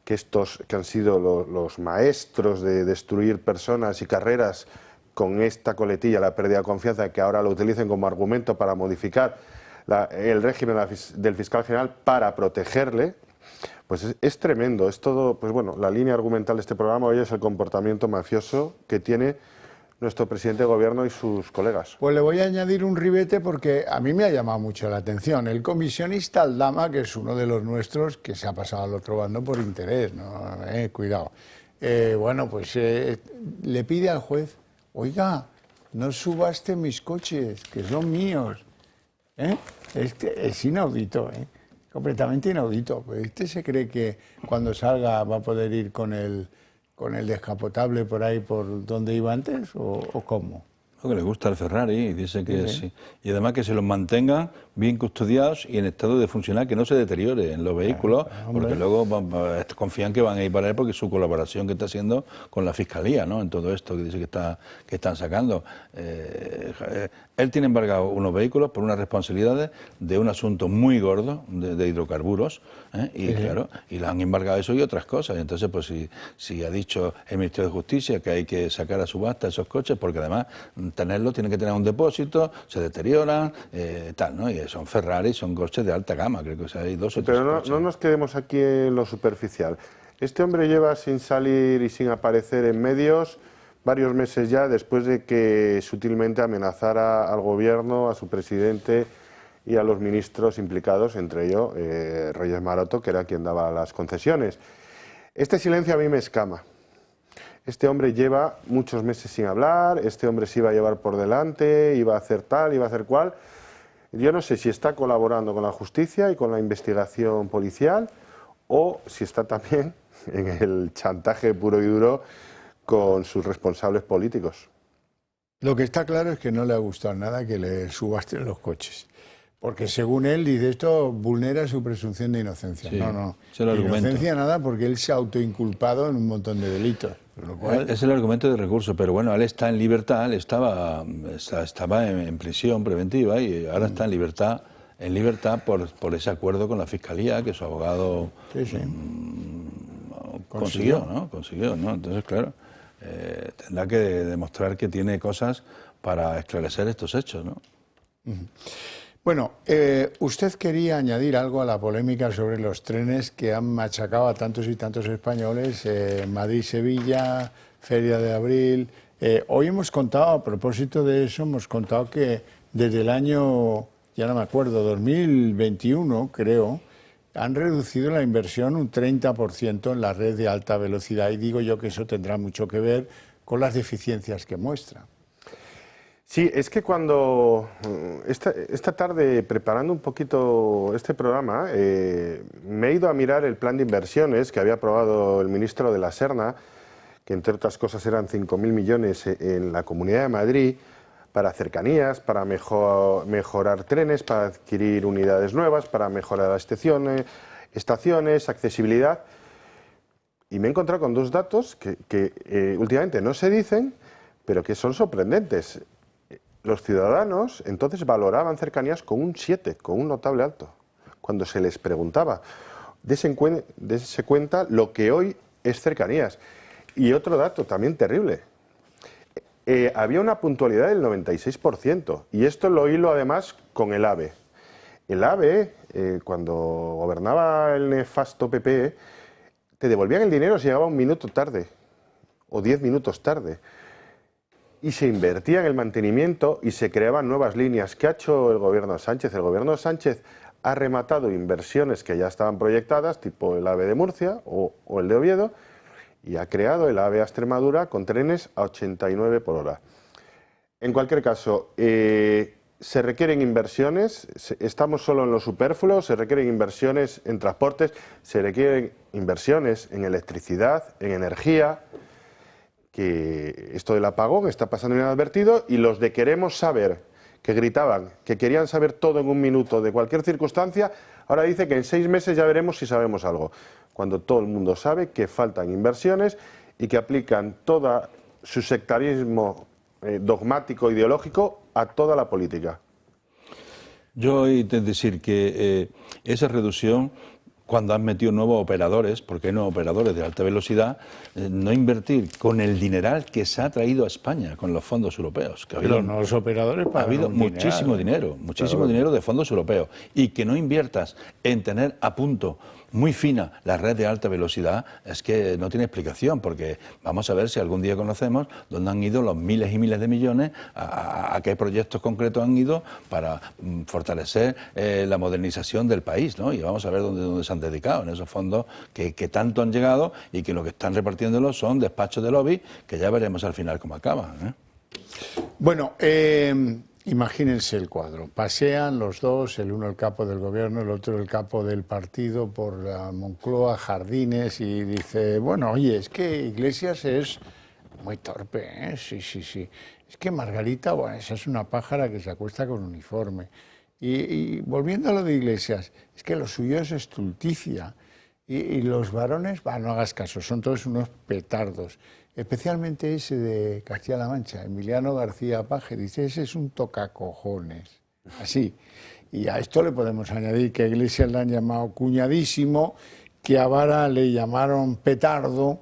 Que estos que han sido los maestros de destruir personas y carreras con esta coletilla, la pérdida de confianza, que ahora lo utilicen como argumento para modificar el régimen del fiscal general para protegerle. Pues es tremendo, es todo, pues bueno, la línea argumental de este programa hoy es el comportamiento mafioso que tiene nuestro presidente de gobierno y sus colegas. Pues le voy a añadir un ribete porque a mí me ha llamado mucho la atención. El comisionista Aldama, que es uno de los nuestros, que se ha pasado al otro bando por interés, ¿no? Cuidado. Bueno, pues le pide al juez, oiga, no subaste mis coches, que son míos. Es inaudito, completamente inaudito. Pues este se cree que cuando salga va a poder ir con el descapotable por ahí por donde iba antes, o cómo. Dijo que le gusta el Ferrari y dice que sí. Y además que se los mantengan bien custodiados y en estado de funcionar, que no se deteriore en los vehículos, porque luego confían que van a ir para él porque su colaboración que está haciendo con la Fiscalía, ¿no? En todo esto que dice que están sacando. Él tiene embargado unos vehículos por unas responsabilidades de un asunto muy gordo de hidrocarburos, y claro, y le han embargado eso y otras cosas. Entonces, pues si ha dicho el Ministerio de Justicia que hay que sacar a subasta esos coches, porque además tenerlos tienen que tener un depósito, se deterioran, tal, ¿no? Y son Ferrari, son coches de alta gama, creo que hay 2 o 3 Pero coches. no nos quedemos aquí en lo superficial. Este hombre lleva sin salir y sin aparecer en medios varios meses ya, después de que sutilmente amenazara al gobierno, a su presidente y a los ministros implicados, entre ellos Reyes Maroto, que era quien daba las concesiones. Este silencio a mí me escama. Este hombre lleva muchos meses sin hablar, este hombre se iba a llevar por delante, iba a hacer tal, iba a hacer cual. Yo no sé si está colaborando con la justicia y con la investigación policial o si está también en el chantaje puro y duro con sus responsables políticos. Lo que está claro es que no le ha gustado nada que le subasten los coches. Porque según él, dice, esto vulnera su presunción de inocencia. Sí, no. es el argumento. Inocencia nada, porque él se ha autoinculpado en un montón de delitos. Lo cual... Es el argumento de recurso, pero bueno, él está en libertad, él estaba en prisión preventiva y ahora está en libertad por ese acuerdo con la Fiscalía que su abogado consiguió, ¿no? Entonces, claro, tendrá que demostrar que tiene cosas para esclarecer estos hechos, ¿no? Bueno, usted quería añadir algo a la polémica sobre los trenes que han machacado a tantos y tantos españoles, Madrid-Sevilla, Feria de Abril. Hoy hemos contado, a propósito de eso, hemos contado que desde el año, ya no me acuerdo, 2021, creo, han reducido la inversión un 30% en la red de alta velocidad y digo yo que eso tendrá mucho que ver con las deficiencias que muestra. Sí, es que cuando esta tarde, preparando un poquito este programa, me he ido a mirar el plan de inversiones que había aprobado el ministro de la Serna, que entre otras cosas eran 5.000 millones en la Comunidad de Madrid, para cercanías, para mejorar trenes, para adquirir unidades nuevas, para mejorar estaciones, accesibilidad. Y me he encontrado con 2 datos que últimamente no se dicen, pero que son sorprendentes. Los ciudadanos entonces valoraban cercanías con un 7, con un notable alto, cuando se les preguntaba. Dese cuenta lo que hoy es cercanías. Y otro dato también terrible. Había una puntualidad del 96%, y esto lo hilo además con el AVE. El AVE, cuando gobernaba el nefasto PP, te devolvían el dinero si llegaba un minuto tarde, o 10 minutos tarde. Y se invertía en el mantenimiento y se creaban nuevas líneas. ¿Qué ha hecho el gobierno Sánchez? El gobierno Sánchez ha rematado inversiones que ya estaban proyectadas, tipo el AVE de Murcia o el de Oviedo, y ha creado el AVE a Extremadura con trenes a 89 por hora. En cualquier caso, se requieren inversiones, estamos solo en lo superfluo, se requieren inversiones en transportes, se requieren inversiones en electricidad, en energía, que esto del apagón está pasando inadvertido, y los de queremos saber, que gritaban, que querían saber todo en un minuto de cualquier circunstancia, ahora dice que en 6 meses ya veremos si sabemos algo, cuando todo el mundo sabe que faltan inversiones y que aplican todo su sectarismo dogmático, ideológico, a toda la política. Yo he de decir que esa reducción, cuando han metido nuevos operadores, porque hay nuevos operadores de alta velocidad, no invertir con el dineral que se ha traído a España con los fondos europeos. Que ha habido, los nuevos operadores ha habido muchísimo dinero de fondos europeos. Y que no inviertas en tener a punto muy fina la red de alta velocidad, es que no tiene explicación, porque vamos a ver si algún día conocemos dónde han ido los miles y miles de millones, a qué proyectos concretos han ido para fortalecer la modernización del país, ¿no? Y vamos a ver dónde se han dedicado en esos fondos que tanto han llegado y que lo que están repartiéndolos son despachos de lobby, que ya veremos al final cómo acaban, ¿eh? Bueno, imagínense el cuadro. Pasean los dos, el uno el capo del gobierno, el otro el capo del partido, por la Moncloa, Jardines, y dice, bueno, oye, es que Iglesias es muy torpe, ¿eh? Sí. Es que Margarita, bueno, esa es una pájara que se acuesta con uniforme. Y volviendo a lo de Iglesias, es que lo suyo es estulticia. Y los varones, no hagas caso, son todos unos petardos. Especialmente ese de Castilla-La Mancha, Emiliano García Paje, dice, ese es un tocacojones. Así. Y a esto le podemos añadir que a Iglesias le han llamado cuñadísimo, que a Vara le llamaron petardo,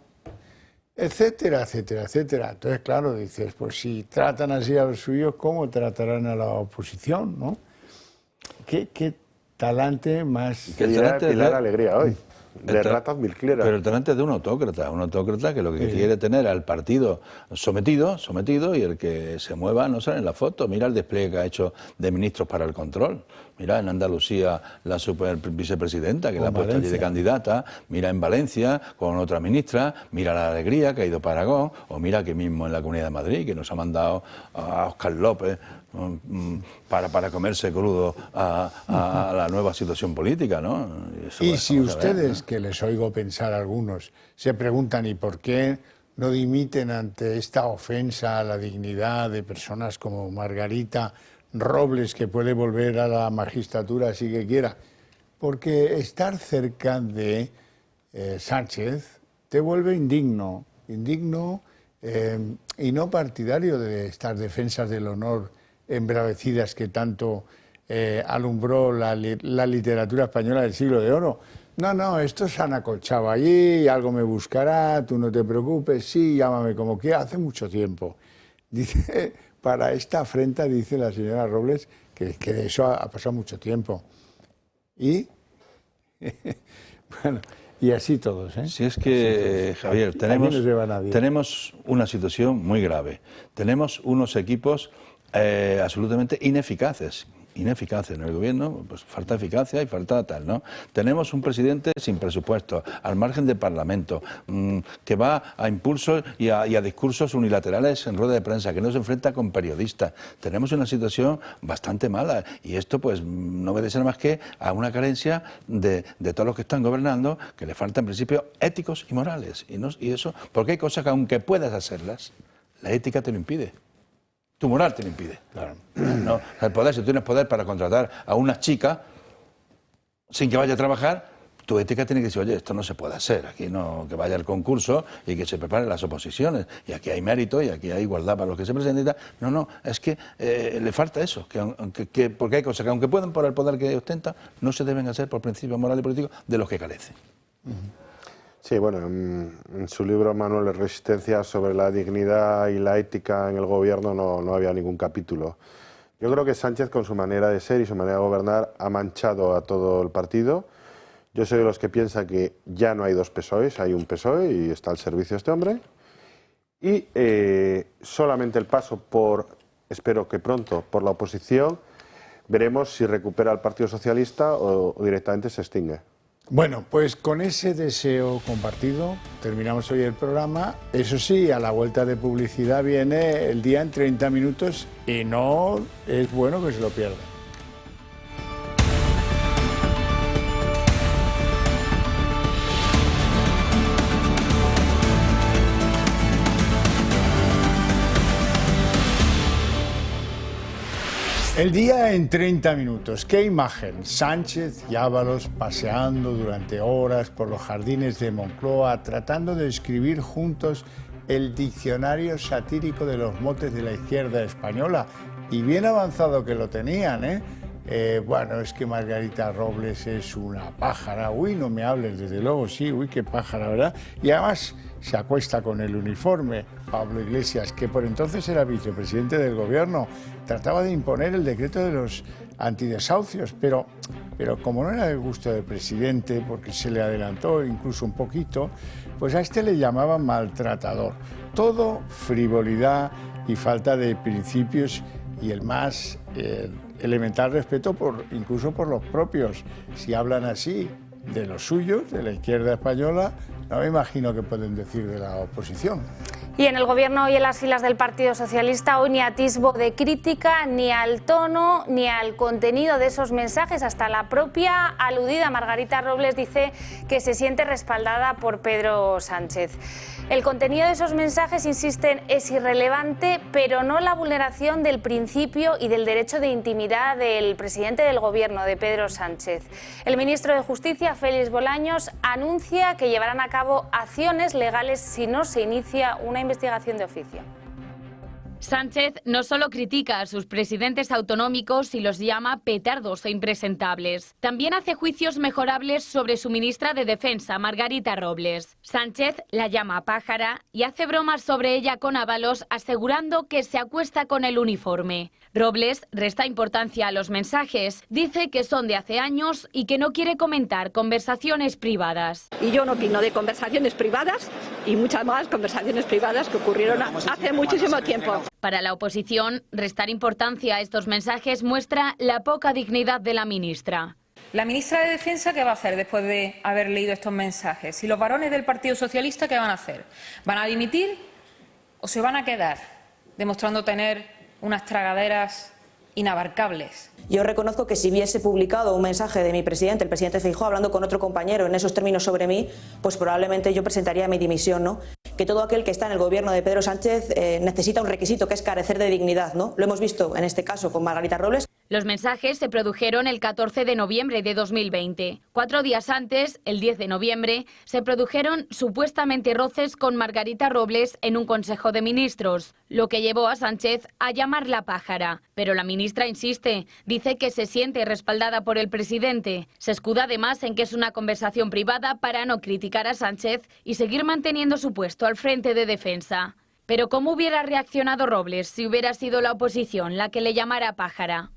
etcétera. Entonces, claro, dices, pues si tratan así a los suyos, ¿cómo tratarán a la oposición, no? ¿Qué talante más... ¿Qué talante Pilar Alegría hoy? De ratas milcleras. Pero el talante es de un autócrata que lo que quiere tener al partido sometido y el que se mueva no sale en la foto. Mira el despliegue que ha hecho de ministros para el control. Mira en Andalucía la super vicepresidenta que la ha puesto allí de candidata. Mira en Valencia con otra ministra. Mira la Alegría que ha ido para Aragón. O mira aquí mismo en la Comunidad de Madrid que nos ha mandado a Óscar López para comerse crudo a la nueva situación política, ¿no? Y si ustedes, que les oigo pensar a algunos, se preguntan ¿y por qué no dimiten ante esta ofensa a la dignidad de personas como Margarita Robles, que puede volver a la magistratura si que quiera? Porque estar cerca de Sánchez te vuelve indigno y no partidario de estas defensas del honor embravecidas que tanto alumbró la literatura española del siglo de oro. No, esto se han acolchado allí, algo me buscará, tú no te preocupes, sí, llámame como quieras, hace mucho tiempo. Dice, para esta afrenta, dice la señora Robles, que de eso ha pasado mucho tiempo. Y, bueno, y así todos, ¿eh? Si es que, Javier, tenemos una situación muy grave. Tenemos unos equipos absolutamente ineficaces en el gobierno, pues falta eficacia y falta tal, ¿no? Tenemos un presidente sin presupuesto, al margen del Parlamento, que va a impulsos y a discursos unilaterales en rueda de prensa, que no se enfrenta con periodistas. Tenemos una situación bastante mala y esto pues no obedece más que a una carencia de todos los que están gobernando, que le faltan principios éticos y morales. Y eso, porque hay cosas que aunque puedas hacerlas, la ética te lo impide. Tu moral te lo impide. Claro. No, el poder, si tú tienes poder para contratar a una chica sin que vaya a trabajar, tu ética tiene que decir, oye, esto no se puede hacer, aquí no, que vaya al concurso y que se preparen las oposiciones, y aquí hay mérito y aquí hay igualdad para los que se presentan. No, es que le falta eso, porque hay cosas que aunque puedan por el poder que ostenta, no se deben hacer por principios morales y políticos de los que carecen. Sí, bueno, en su libro Manual de Resistencia sobre la dignidad y la ética en el gobierno no había ningún capítulo. Yo creo que Sánchez, con su manera de ser y su manera de gobernar, ha manchado a todo el partido. Yo soy de los que piensa que ya no hay dos PSOEs, hay un PSOE y está al servicio de este hombre. Y solamente el paso espero que pronto, por la oposición, veremos si recupera el Partido Socialista o directamente se extingue. Bueno, pues con ese deseo compartido terminamos hoy el programa. Eso sí, a la vuelta de publicidad viene el día en 30 minutos y no es bueno que se lo pierdan. El día en 30 minutos. ¿Qué imagen? Sánchez y Ábalos paseando durante horas por los jardines de Moncloa, tratando de escribir juntos el diccionario satírico de los motes de la izquierda española. Y bien avanzado que lo tenían, ¿eh? Bueno, es que Margarita Robles es una pájara. Uy, no me hables, desde luego, sí, uy, qué pájara, ¿verdad? Y además se acuesta con el uniforme. Pablo Iglesias, que por entonces era vicepresidente del gobierno, trataba de imponer el decreto de los antidesahucios, pero como no era del gusto del presidente, porque se le adelantó incluso un poquito, pues a este le llamaban maltratador. Todo frivolidad y falta de principios y el más elemental respeto incluso por los propios. Si hablan así de los suyos, de la izquierda española, No me imagino qué pueden decir de la oposición. Y en el Gobierno y en las filas del Partido Socialista hoy ni atisbo de crítica, ni al tono, ni al contenido de esos mensajes. Hasta la propia aludida Margarita Robles dice que se siente respaldada por Pedro Sánchez. El contenido de esos mensajes, insisten, es irrelevante, pero no la vulneración del principio y del derecho de intimidad del presidente del Gobierno, de Pedro Sánchez. El ministro de Justicia, Félix Bolaños, anuncia que llevarán a cabo acciones legales si no se inicia una investigación de oficio. Sánchez no solo critica a sus presidentes autonómicos y los llama petardos e impresentables, también hace juicios mejorables sobre su ministra de Defensa, Margarita Robles. Sánchez la llama pájara y hace bromas sobre ella con Ábalos, asegurando que se acuesta con el uniforme. Robles resta importancia a los mensajes, dice que son de hace años y que no quiere comentar conversaciones privadas. Y yo no opino de conversaciones privadas y muchas más conversaciones privadas que ocurrieron hace muchísimo tiempo. Para la oposición, restar importancia a estos mensajes muestra la poca dignidad de la ministra. La ministra de Defensa, ¿qué va a hacer después de haber leído estos mensajes? ¿Y los varones del Partido Socialista qué van a hacer? ¿Van a dimitir o se van a quedar demostrando tener unas tragaderas inabarcables? Yo reconozco que si hubiese publicado un mensaje de mi presidente, el presidente Feijóo, hablando con otro compañero en esos términos sobre mí, pues probablemente yo presentaría mi dimisión, ¿no? Que todo aquel que está en el gobierno de Pedro Sánchez necesita un requisito que es carecer de dignidad, ¿no? Lo hemos visto en este caso con Margarita Robles. Los mensajes se produjeron el 14 de noviembre de 2020. 4 días antes, el 10 de noviembre, se produjeron supuestamente roces con Margarita Robles en un Consejo de Ministros, lo que llevó a Sánchez a llamarla pájara. Pero la ministra insiste, dice que se siente respaldada por el presidente. Se escuda además en que es una conversación privada para no criticar a Sánchez y seguir manteniendo su puesto al frente de Defensa. Pero ¿cómo hubiera reaccionado Robles si hubiera sido la oposición la que le llamara pájara?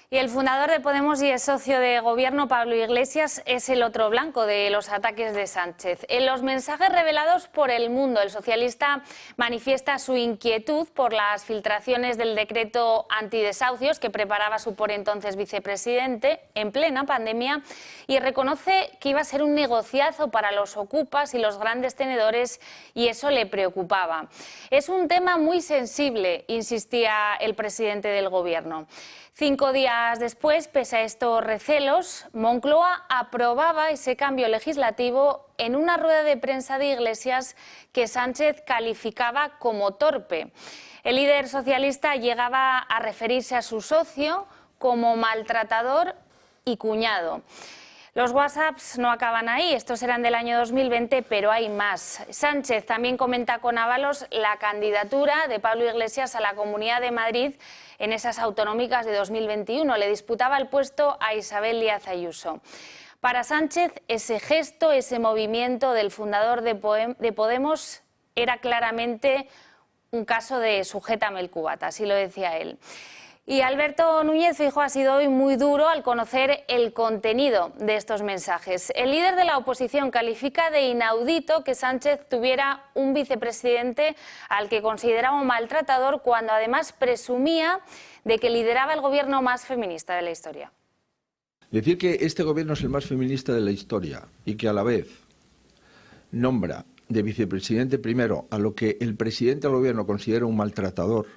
Y el fundador de Podemos y el socio de gobierno, Pablo Iglesias, es el otro blanco de los ataques de Sánchez. En los mensajes revelados por El Mundo, el socialista manifiesta su inquietud por las filtraciones del decreto antidesahucios que preparaba su por entonces vicepresidente en plena pandemia y reconoce que iba a ser un negociazo para los ocupas y los grandes tenedores y eso le preocupaba. Es un tema muy sensible, insistía el presidente del gobierno. 5 días después, pese a estos recelos, Moncloa aprobaba ese cambio legislativo en una rueda de prensa de Iglesias que Sánchez calificaba como torpe. El líder socialista llegaba a referirse a su socio como maltratador y cuñado. Los WhatsApps no acaban ahí, estos eran del año 2020, pero hay más. Sánchez también comenta con Ábalos la candidatura de Pablo Iglesias a la Comunidad de Madrid en esas autonómicas de 2021. Le disputaba el puesto a Isabel Díaz Ayuso. Para Sánchez, ese gesto, ese movimiento del fundador de Podemos era claramente un caso de sujétame el cubata, así lo decía él. Y Alberto Núñez Feijóo ha sido hoy muy duro al conocer el contenido de estos mensajes. El líder de la oposición califica de inaudito que Sánchez tuviera un vicepresidente al que consideraba un maltratador cuando además presumía de que lideraba el gobierno más feminista de la historia. Decir que este gobierno es el más feminista de la historia y que a la vez nombra de vicepresidente primero a lo que el presidente del gobierno considera un maltratador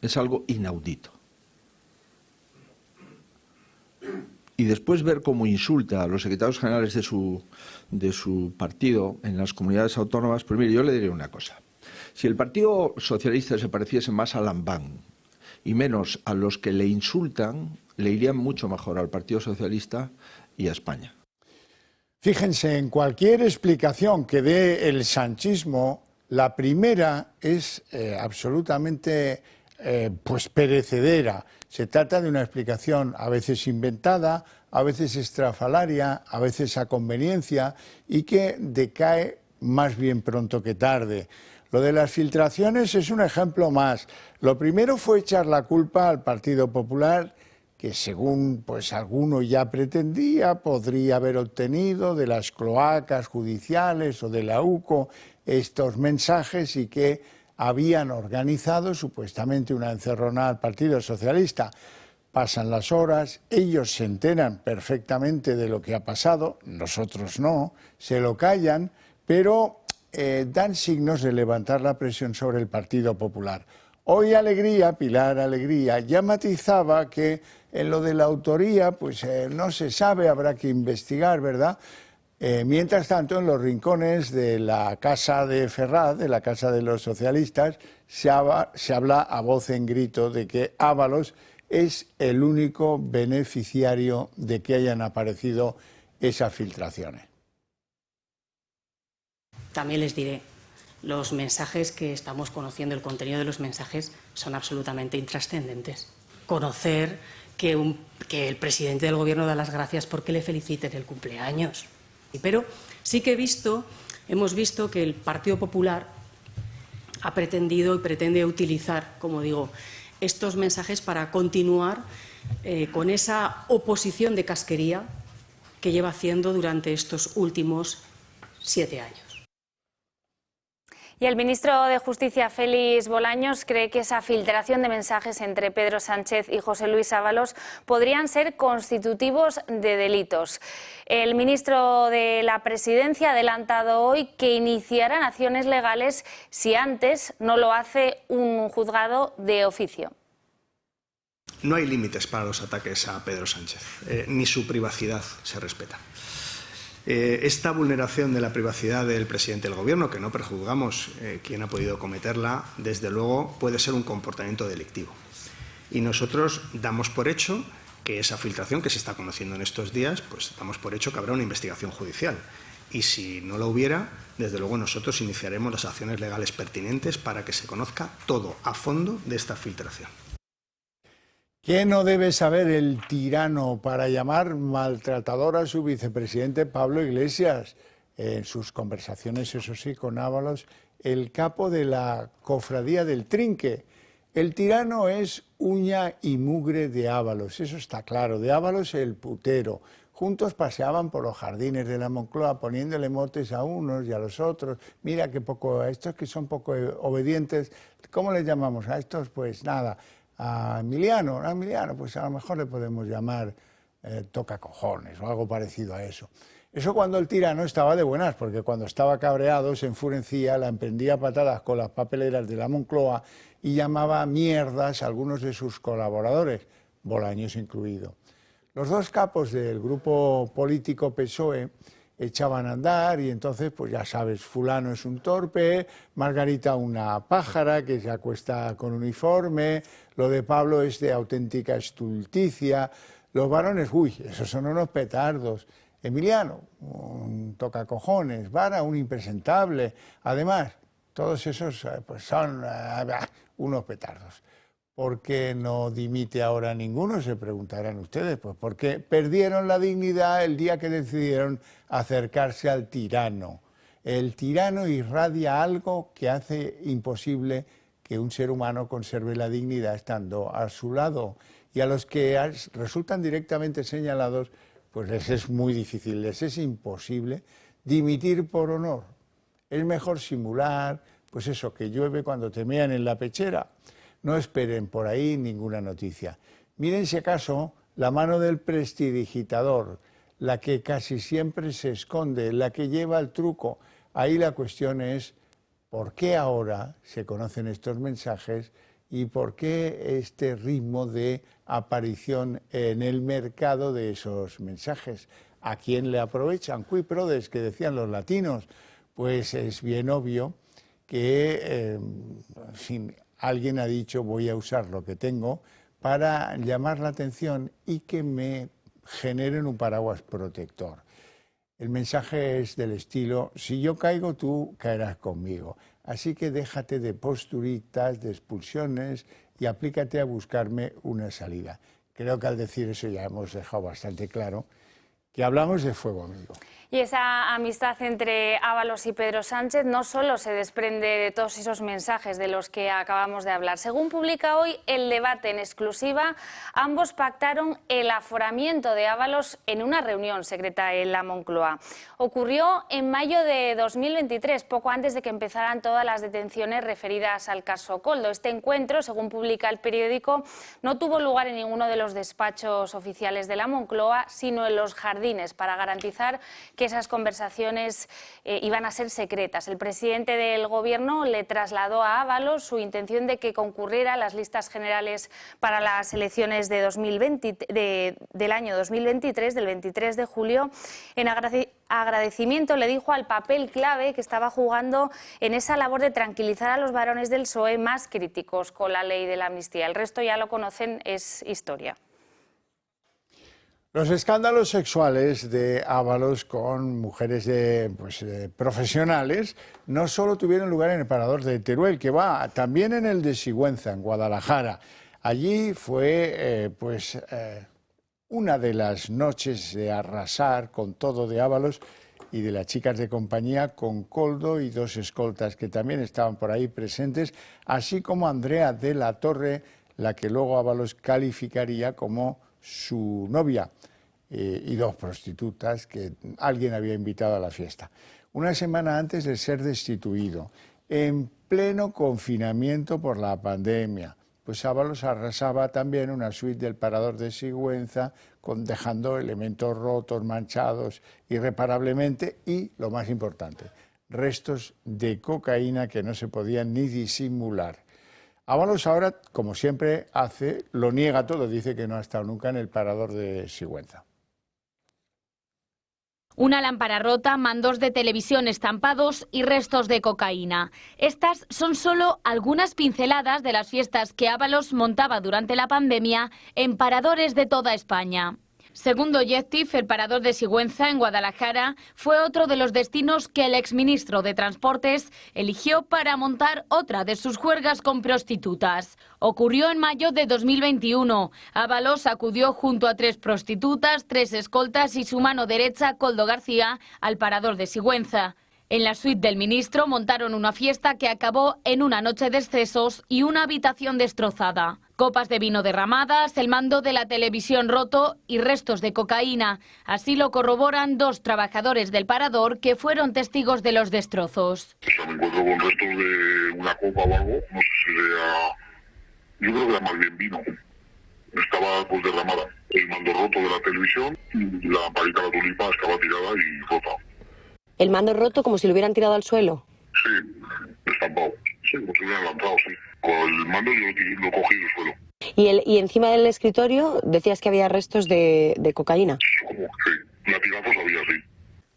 es algo inaudito. Y después ver cómo insulta a los secretarios generales de su partido en las comunidades autónomas, pues mire, yo le diré una cosa. Si el Partido Socialista se pareciese más a Lambán y menos a los que le insultan, le irían mucho mejor al Partido Socialista y a España. Fíjense, en cualquier explicación que dé el sanchismo, la primera es absolutamente pues perecedera. Se trata de una explicación a veces inventada, a veces estrafalaria, a veces a conveniencia y que decae más bien pronto que tarde. Lo de las filtraciones es un ejemplo más. Lo primero fue echar la culpa al Partido Popular, que según pues alguno ya pretendía, podría haber obtenido de las cloacas judiciales o de la UCO estos mensajes y que habían organizado supuestamente una encerrona al Partido Socialista. pasan las horas, ellos se enteran perfectamente de lo que ha pasado, nosotros no, se lo callan, pero dan signos de levantar la presión sobre el Partido Popular. Hoy Alegría, Pilar Alegría, ya matizaba que en lo de la autoría, pues no se sabe, habrá que investigar, ¿verdad? Mientras tanto, en los rincones de la casa de Ferraz, de la casa de los socialistas, se habla a voz en grito de que Ábalos es el único beneficiario de que hayan aparecido esas filtraciones. También les diré, los mensajes que estamos conociendo, el contenido de los mensajes son absolutamente intrascendentes. Conocer que el presidente del gobierno da las gracias porque le feliciten el cumpleaños. Pero sí que hemos visto que el Partido Popular ha pretendido y pretende utilizar, como digo, estos mensajes para continuar con esa oposición de casquería que lleva haciendo durante estos últimos 7 años. Y el ministro de Justicia, Félix Bolaños, cree que esa filtración de mensajes entre Pedro Sánchez y José Luis Ábalos podrían ser constitutivos de delitos. El ministro de la Presidencia ha adelantado hoy que iniciarán acciones legales si antes no lo hace un juzgado de oficio. No hay límites para los ataques a Pedro Sánchez, ni su privacidad se respeta. Esta vulneración de la privacidad del presidente del Gobierno, que no prejuzgamos quién ha podido cometerla, desde luego puede ser un comportamiento delictivo. Y nosotros damos por hecho que esa filtración que se está conociendo en estos días, pues damos por hecho que habrá una investigación judicial. Y si no la hubiera, desde luego nosotros iniciaremos las acciones legales pertinentes para que se conozca todo a fondo de esta filtración. ¿Qué no debe saber el tirano para llamar maltratador a su vicepresidente Pablo Iglesias? En sus conversaciones, eso sí, con Ábalos, el capo de la cofradía del Trinque. El tirano es uña y mugre de Ábalos, eso está claro. De Ábalos el putero. Juntos paseaban por los jardines de la Moncloa poniéndole motes a unos y a los otros. Mira que poco, a estos que son poco obedientes, ¿cómo les llamamos a estos? Pues nada. A Emiliano, pues a lo mejor le podemos llamar tocacojones o algo parecido a eso. Eso cuando el tirano estaba de buenas, porque cuando estaba cabreado se enfurecía, la emprendía a patadas con las papeleras de la Moncloa y llamaba mierdas a algunos de sus colaboradores, Bolaños incluido. Los dos capos del grupo político PSOE echaban a andar y entonces, pues ya sabes, fulano es un torpe, Margarita una pájara que se acuesta con uniforme, lo de Pablo es de auténtica estulticia, los varones, uy, esos son unos petardos, Emiliano, un tocacojones, Vara, un impresentable, además, todos esos pues son unos petardos. ¿Por qué no dimite ahora ninguno? Se preguntarán ustedes. Pues porque perdieron la dignidad el día que decidieron acercarse al tirano. El tirano irradia algo que hace imposible que un ser humano conserve la dignidad estando a su lado. Y a los que resultan directamente señalados, pues les es muy difícil, les es imposible dimitir por honor. Es mejor simular, pues eso, que llueve cuando te mean en la pechera. No esperen por ahí ninguna noticia. Miren si acaso la mano del prestidigitador, la que casi siempre se esconde, la que lleva el truco. Ahí la cuestión es por qué ahora se conocen estos mensajes y por qué este ritmo de aparición en el mercado de esos mensajes. ¿A quién le aprovechan? Cui prodest, que decían los latinos. Pues es bien obvio que alguien ha dicho voy a usar lo que tengo para llamar la atención y que me generen un paraguas protector. El mensaje es del estilo, si yo caigo tú caerás conmigo. Así que déjate de posturitas, de expulsiones y aplícate a buscarme una salida. Creo que al decir eso ya hemos dejado bastante claro que hablamos de fuego amigo. Y esa amistad entre Ábalos y Pedro Sánchez no solo se desprende de todos esos mensajes de los que acabamos de hablar. Según publica hoy El Debate en exclusiva, ambos pactaron el aforamiento de Ábalos en una reunión secreta en la Moncloa. Ocurrió en mayo de 2023, poco antes de que empezaran todas las detenciones referidas al caso Koldo. Este encuentro, según publica el periódico, no tuvo lugar en ninguno de los despachos oficiales de la Moncloa, sino en los jardines, para garantizar que esas conversaciones iban a ser secretas. El presidente del Gobierno le trasladó a Ábalos su intención de que concurriera a las listas generales para las elecciones de 2020, del año 2023, del 23 de julio. En agradecimiento le dijo al papel clave que estaba jugando en esa labor de tranquilizar a los varones del PSOE más críticos con la ley de la amnistía. El resto ya lo conocen, es historia. Los escándalos sexuales de Ábalos con mujeres profesionales no solo tuvieron lugar en el Parador de Teruel, que va también en el de Sigüenza, en Guadalajara. Allí fue una de las noches de arrasar con todo de Ábalos y de las chicas de compañía, con Koldo y 2 escoltas que también estaban por ahí presentes, así como Andrea de la Torre, la que luego Ábalos calificaría como su novia, y 2 prostitutas que alguien había invitado a la fiesta. Una semana antes de ser destituido, en pleno confinamiento por la pandemia, pues Ábalos arrasaba también una suite del Parador de Sigüenza, dejando elementos rotos, manchados irreparablemente y, lo más importante, restos de cocaína que no se podían ni disimular. Ábalos ahora, como siempre hace, lo niega todo, dice que no ha estado nunca en el Parador de Sigüenza. Una lámpara rota, mandos de televisión estampados y restos de cocaína. Estas son solo algunas pinceladas de las fiestas que Ábalos montaba durante la pandemia en paradores de toda España. Según Objective, el Parador de Sigüenza, en Guadalajara, fue otro de los destinos que el exministro de Transportes eligió para montar otra de sus juergas con prostitutas. Ocurrió en mayo de 2021. Ábalos acudió junto a 3 prostitutas, 3 escoltas y su mano derecha, Koldo García, al Parador de Sigüenza. En la suite del ministro montaron una fiesta que acabó en una noche de excesos y una habitación destrozada. Copas de vino derramadas, el mando de la televisión roto y restos de cocaína. Así lo corroboran 2 trabajadores del Parador que fueron testigos de los destrozos. Me encuentro con restos de una copa o algo, no sé si era... Yo creo que era más bien vino. Estaba derramada. El mando roto de la televisión y la lamparita de la tulipa estaba tirada y rota. ¿El mando roto como si lo hubieran tirado al suelo? Sí, estampado. Sí, como si lo hubieran lanzado, sí. Con el mando yo lo cogí del suelo. ¿Y encima del escritorio decías que había restos de cocaína? ¿Cómo? Sí, latigazos había, sí.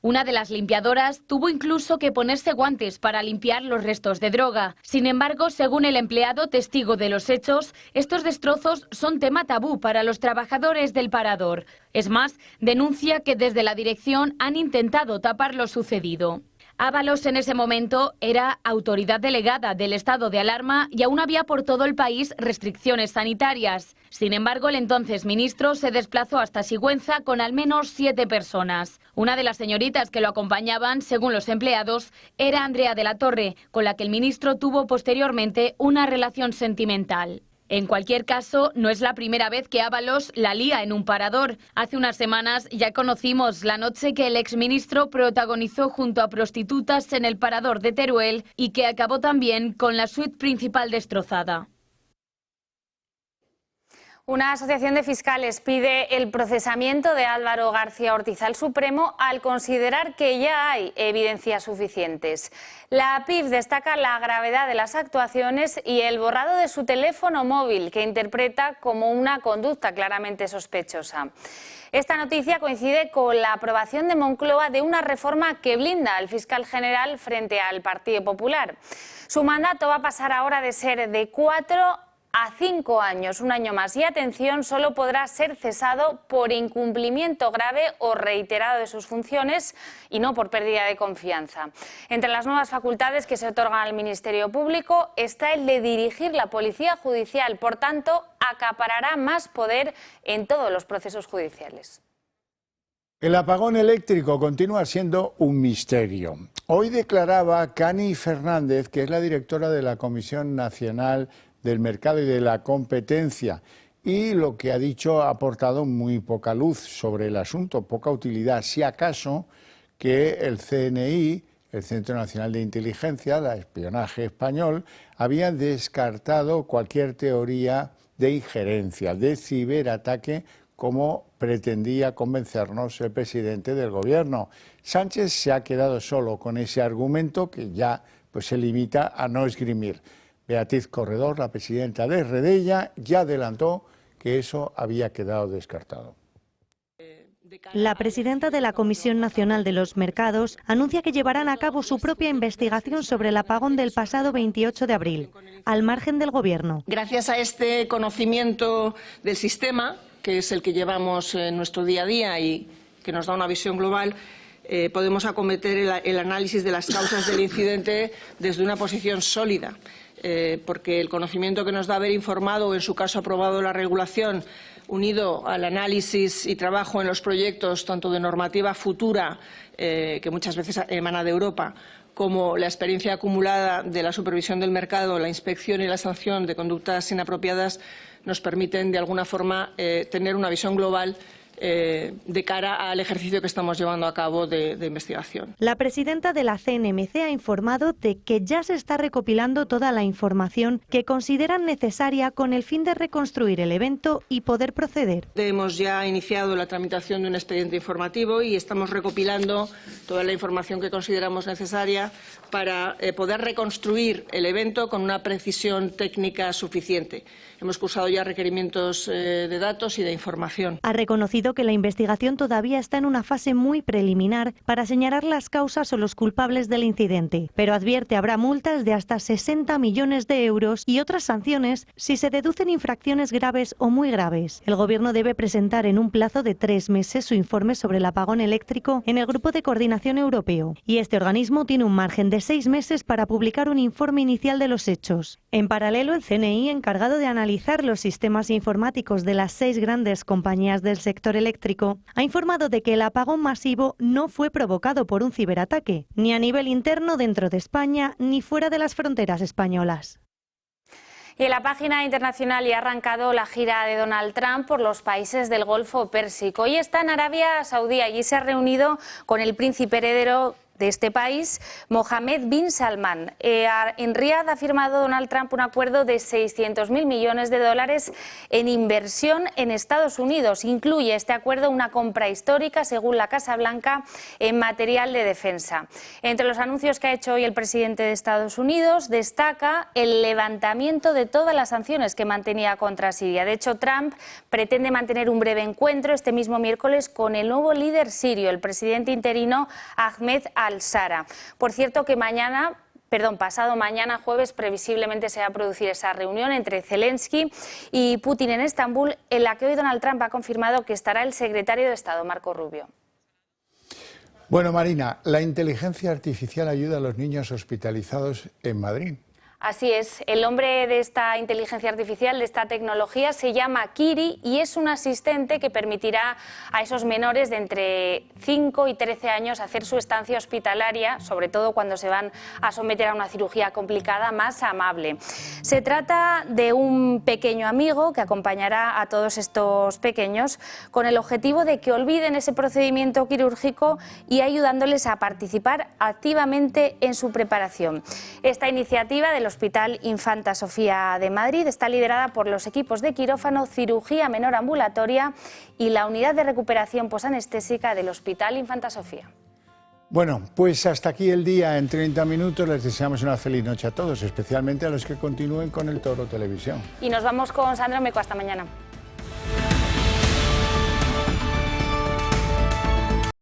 Una de las limpiadoras tuvo incluso que ponerse guantes para limpiar los restos de droga. Sin embargo, según el empleado testigo de los hechos, estos destrozos son tema tabú para los trabajadores del Parador. Es más, denuncia que desde la dirección han intentado tapar lo sucedido. Ábalos en ese momento era autoridad delegada del estado de alarma y aún había por todo el país restricciones sanitarias. Sin embargo, el entonces ministro se desplazó hasta Sigüenza con al menos 7 personas. Una de las señoritas que lo acompañaban, según los empleados, era Andrea de la Torre, con la que el ministro tuvo posteriormente una relación sentimental. En cualquier caso, no es la primera vez que Ábalos la lía en un parador. Hace unas semanas ya conocimos la noche que el exministro protagonizó junto a prostitutas en el Parador de Teruel y que acabó también con la suite principal destrozada. Una asociación de fiscales pide el procesamiento de Álvaro García Ortiz al Supremo al considerar que ya hay evidencias suficientes. La PIF destaca la gravedad de las actuaciones y el borrado de su teléfono móvil, que interpreta como una conducta claramente sospechosa. Esta noticia coincide con la aprobación de Moncloa de una reforma que blinda al fiscal general frente al Partido Popular. Su mandato va a pasar ahora de ser de 4 a 5 años, un año más. Y atención, solo podrá ser cesado por incumplimiento grave o reiterado de sus funciones y no por pérdida de confianza. Entre las nuevas facultades que se otorgan al Ministerio Público está el de dirigir la Policía Judicial. Por tanto, acaparará más poder en todos los procesos judiciales. El apagón eléctrico continúa siendo un misterio. Hoy declaraba Cani Fernández, que es la directora de la Comisión Nacional del Mercado y de la Competencia, y lo que ha dicho ha aportado muy poca luz sobre el asunto, poca utilidad, si acaso que el CNI, el Centro Nacional de Inteligencia, el espionaje español, había descartado cualquier teoría de injerencia, de ciberataque, como pretendía convencernos el presidente del Gobierno. Sánchez se ha quedado solo con ese argumento que ya se limita a no esgrimir. Beatriz Corredor, la presidenta de Redella, ya adelantó que eso había quedado descartado. La presidenta de la Comisión Nacional de los Mercados anuncia que llevarán a cabo su propia investigación sobre el apagón del pasado 28 de abril, al margen del Gobierno. Gracias a este conocimiento del sistema, que es el que llevamos en nuestro día a día y que nos da una visión global, podemos acometer el análisis de las causas del incidente desde una posición sólida, porque el conocimiento que nos da haber informado o, en su caso, aprobado la regulación, unido al análisis y trabajo en los proyectos tanto de normativa futura, que muchas veces emana de Europa, como la experiencia acumulada de la supervisión del mercado, la inspección y la sanción de conductas inapropiadas, nos permiten de alguna forma tener una visión global de cara al ejercicio que estamos llevando a cabo de investigación. La presidenta de la CNMC ha informado de que ya se está recopilando toda la información que consideran necesaria con el fin de reconstruir el evento y poder proceder. Hemos ya iniciado la tramitación de un expediente informativo y estamos recopilando toda la información que consideramos necesaria para poder reconstruir el evento con una precisión técnica suficiente. Hemos cursado ya requerimientos de datos y de información. Ha reconocido que la investigación todavía está en una fase muy preliminar para señalar las causas o los culpables del incidente, pero advierte habrá multas de hasta 60 millones de euros y otras sanciones si se deducen infracciones graves o muy graves. El Gobierno debe presentar en un plazo de 3 meses su informe sobre el apagón eléctrico en el Grupo de Coordinación Europeo, y este organismo tiene un margen de 6 meses para publicar un informe inicial de los hechos. En paralelo, el CNI, encargado de analizar los sistemas informáticos de las 6 grandes compañías del sector eléctrico, ha informado de que el apagón masivo no fue provocado por un ciberataque, ni a nivel interno dentro de España, ni fuera de las fronteras españolas. Y en la página internacional ya ha arrancado la gira de Donald Trump por los países del Golfo Pérsico. Hoy está en Arabia Saudí, allí se ha reunido con el príncipe heredero de este país, Mohammed bin Salman. En Riad ha firmado Donald Trump un acuerdo de 600.000 millones de dólares en inversión en Estados Unidos. Incluye este acuerdo una compra histórica, según la Casa Blanca, en material de defensa. Entre los anuncios que ha hecho hoy el presidente de Estados Unidos, destaca el levantamiento de todas las sanciones que mantenía contra Siria. De hecho, Trump pretende mantener un breve encuentro este mismo miércoles con el nuevo líder sirio, el presidente interino Ahmed al-Shara. Por cierto, que pasado mañana jueves previsiblemente se va a producir esa reunión entre Zelensky y Putin en Estambul, en la que hoy Donald Trump ha confirmado que estará el secretario de Estado, Marco Rubio. Bueno, Marina, la inteligencia artificial ayuda a los niños hospitalizados en Madrid. Así es, el nombre de esta inteligencia artificial, de esta tecnología, se llama Kiri y es un asistente que permitirá a esos menores de entre 5 y 13 años hacer su estancia hospitalaria, sobre todo cuando se van a someter a una cirugía complicada, más amable. Se trata de un pequeño amigo que acompañará a todos estos pequeños con el objetivo de que olviden ese procedimiento quirúrgico y ayudándoles a participar activamente en su preparación. Esta iniciativa del Hospital Infanta Sofía de Madrid está liderada por los equipos de quirófano, cirugía menor ambulatoria y la unidad de recuperación posanestésica del Hospital Infanta Sofía. Bueno, pues hasta aquí el día en 30 minutos. Les deseamos una feliz noche a todos, especialmente a los que continúen con el Toro Televisión. Y nos vamos con Sandra Meco. Hasta mañana.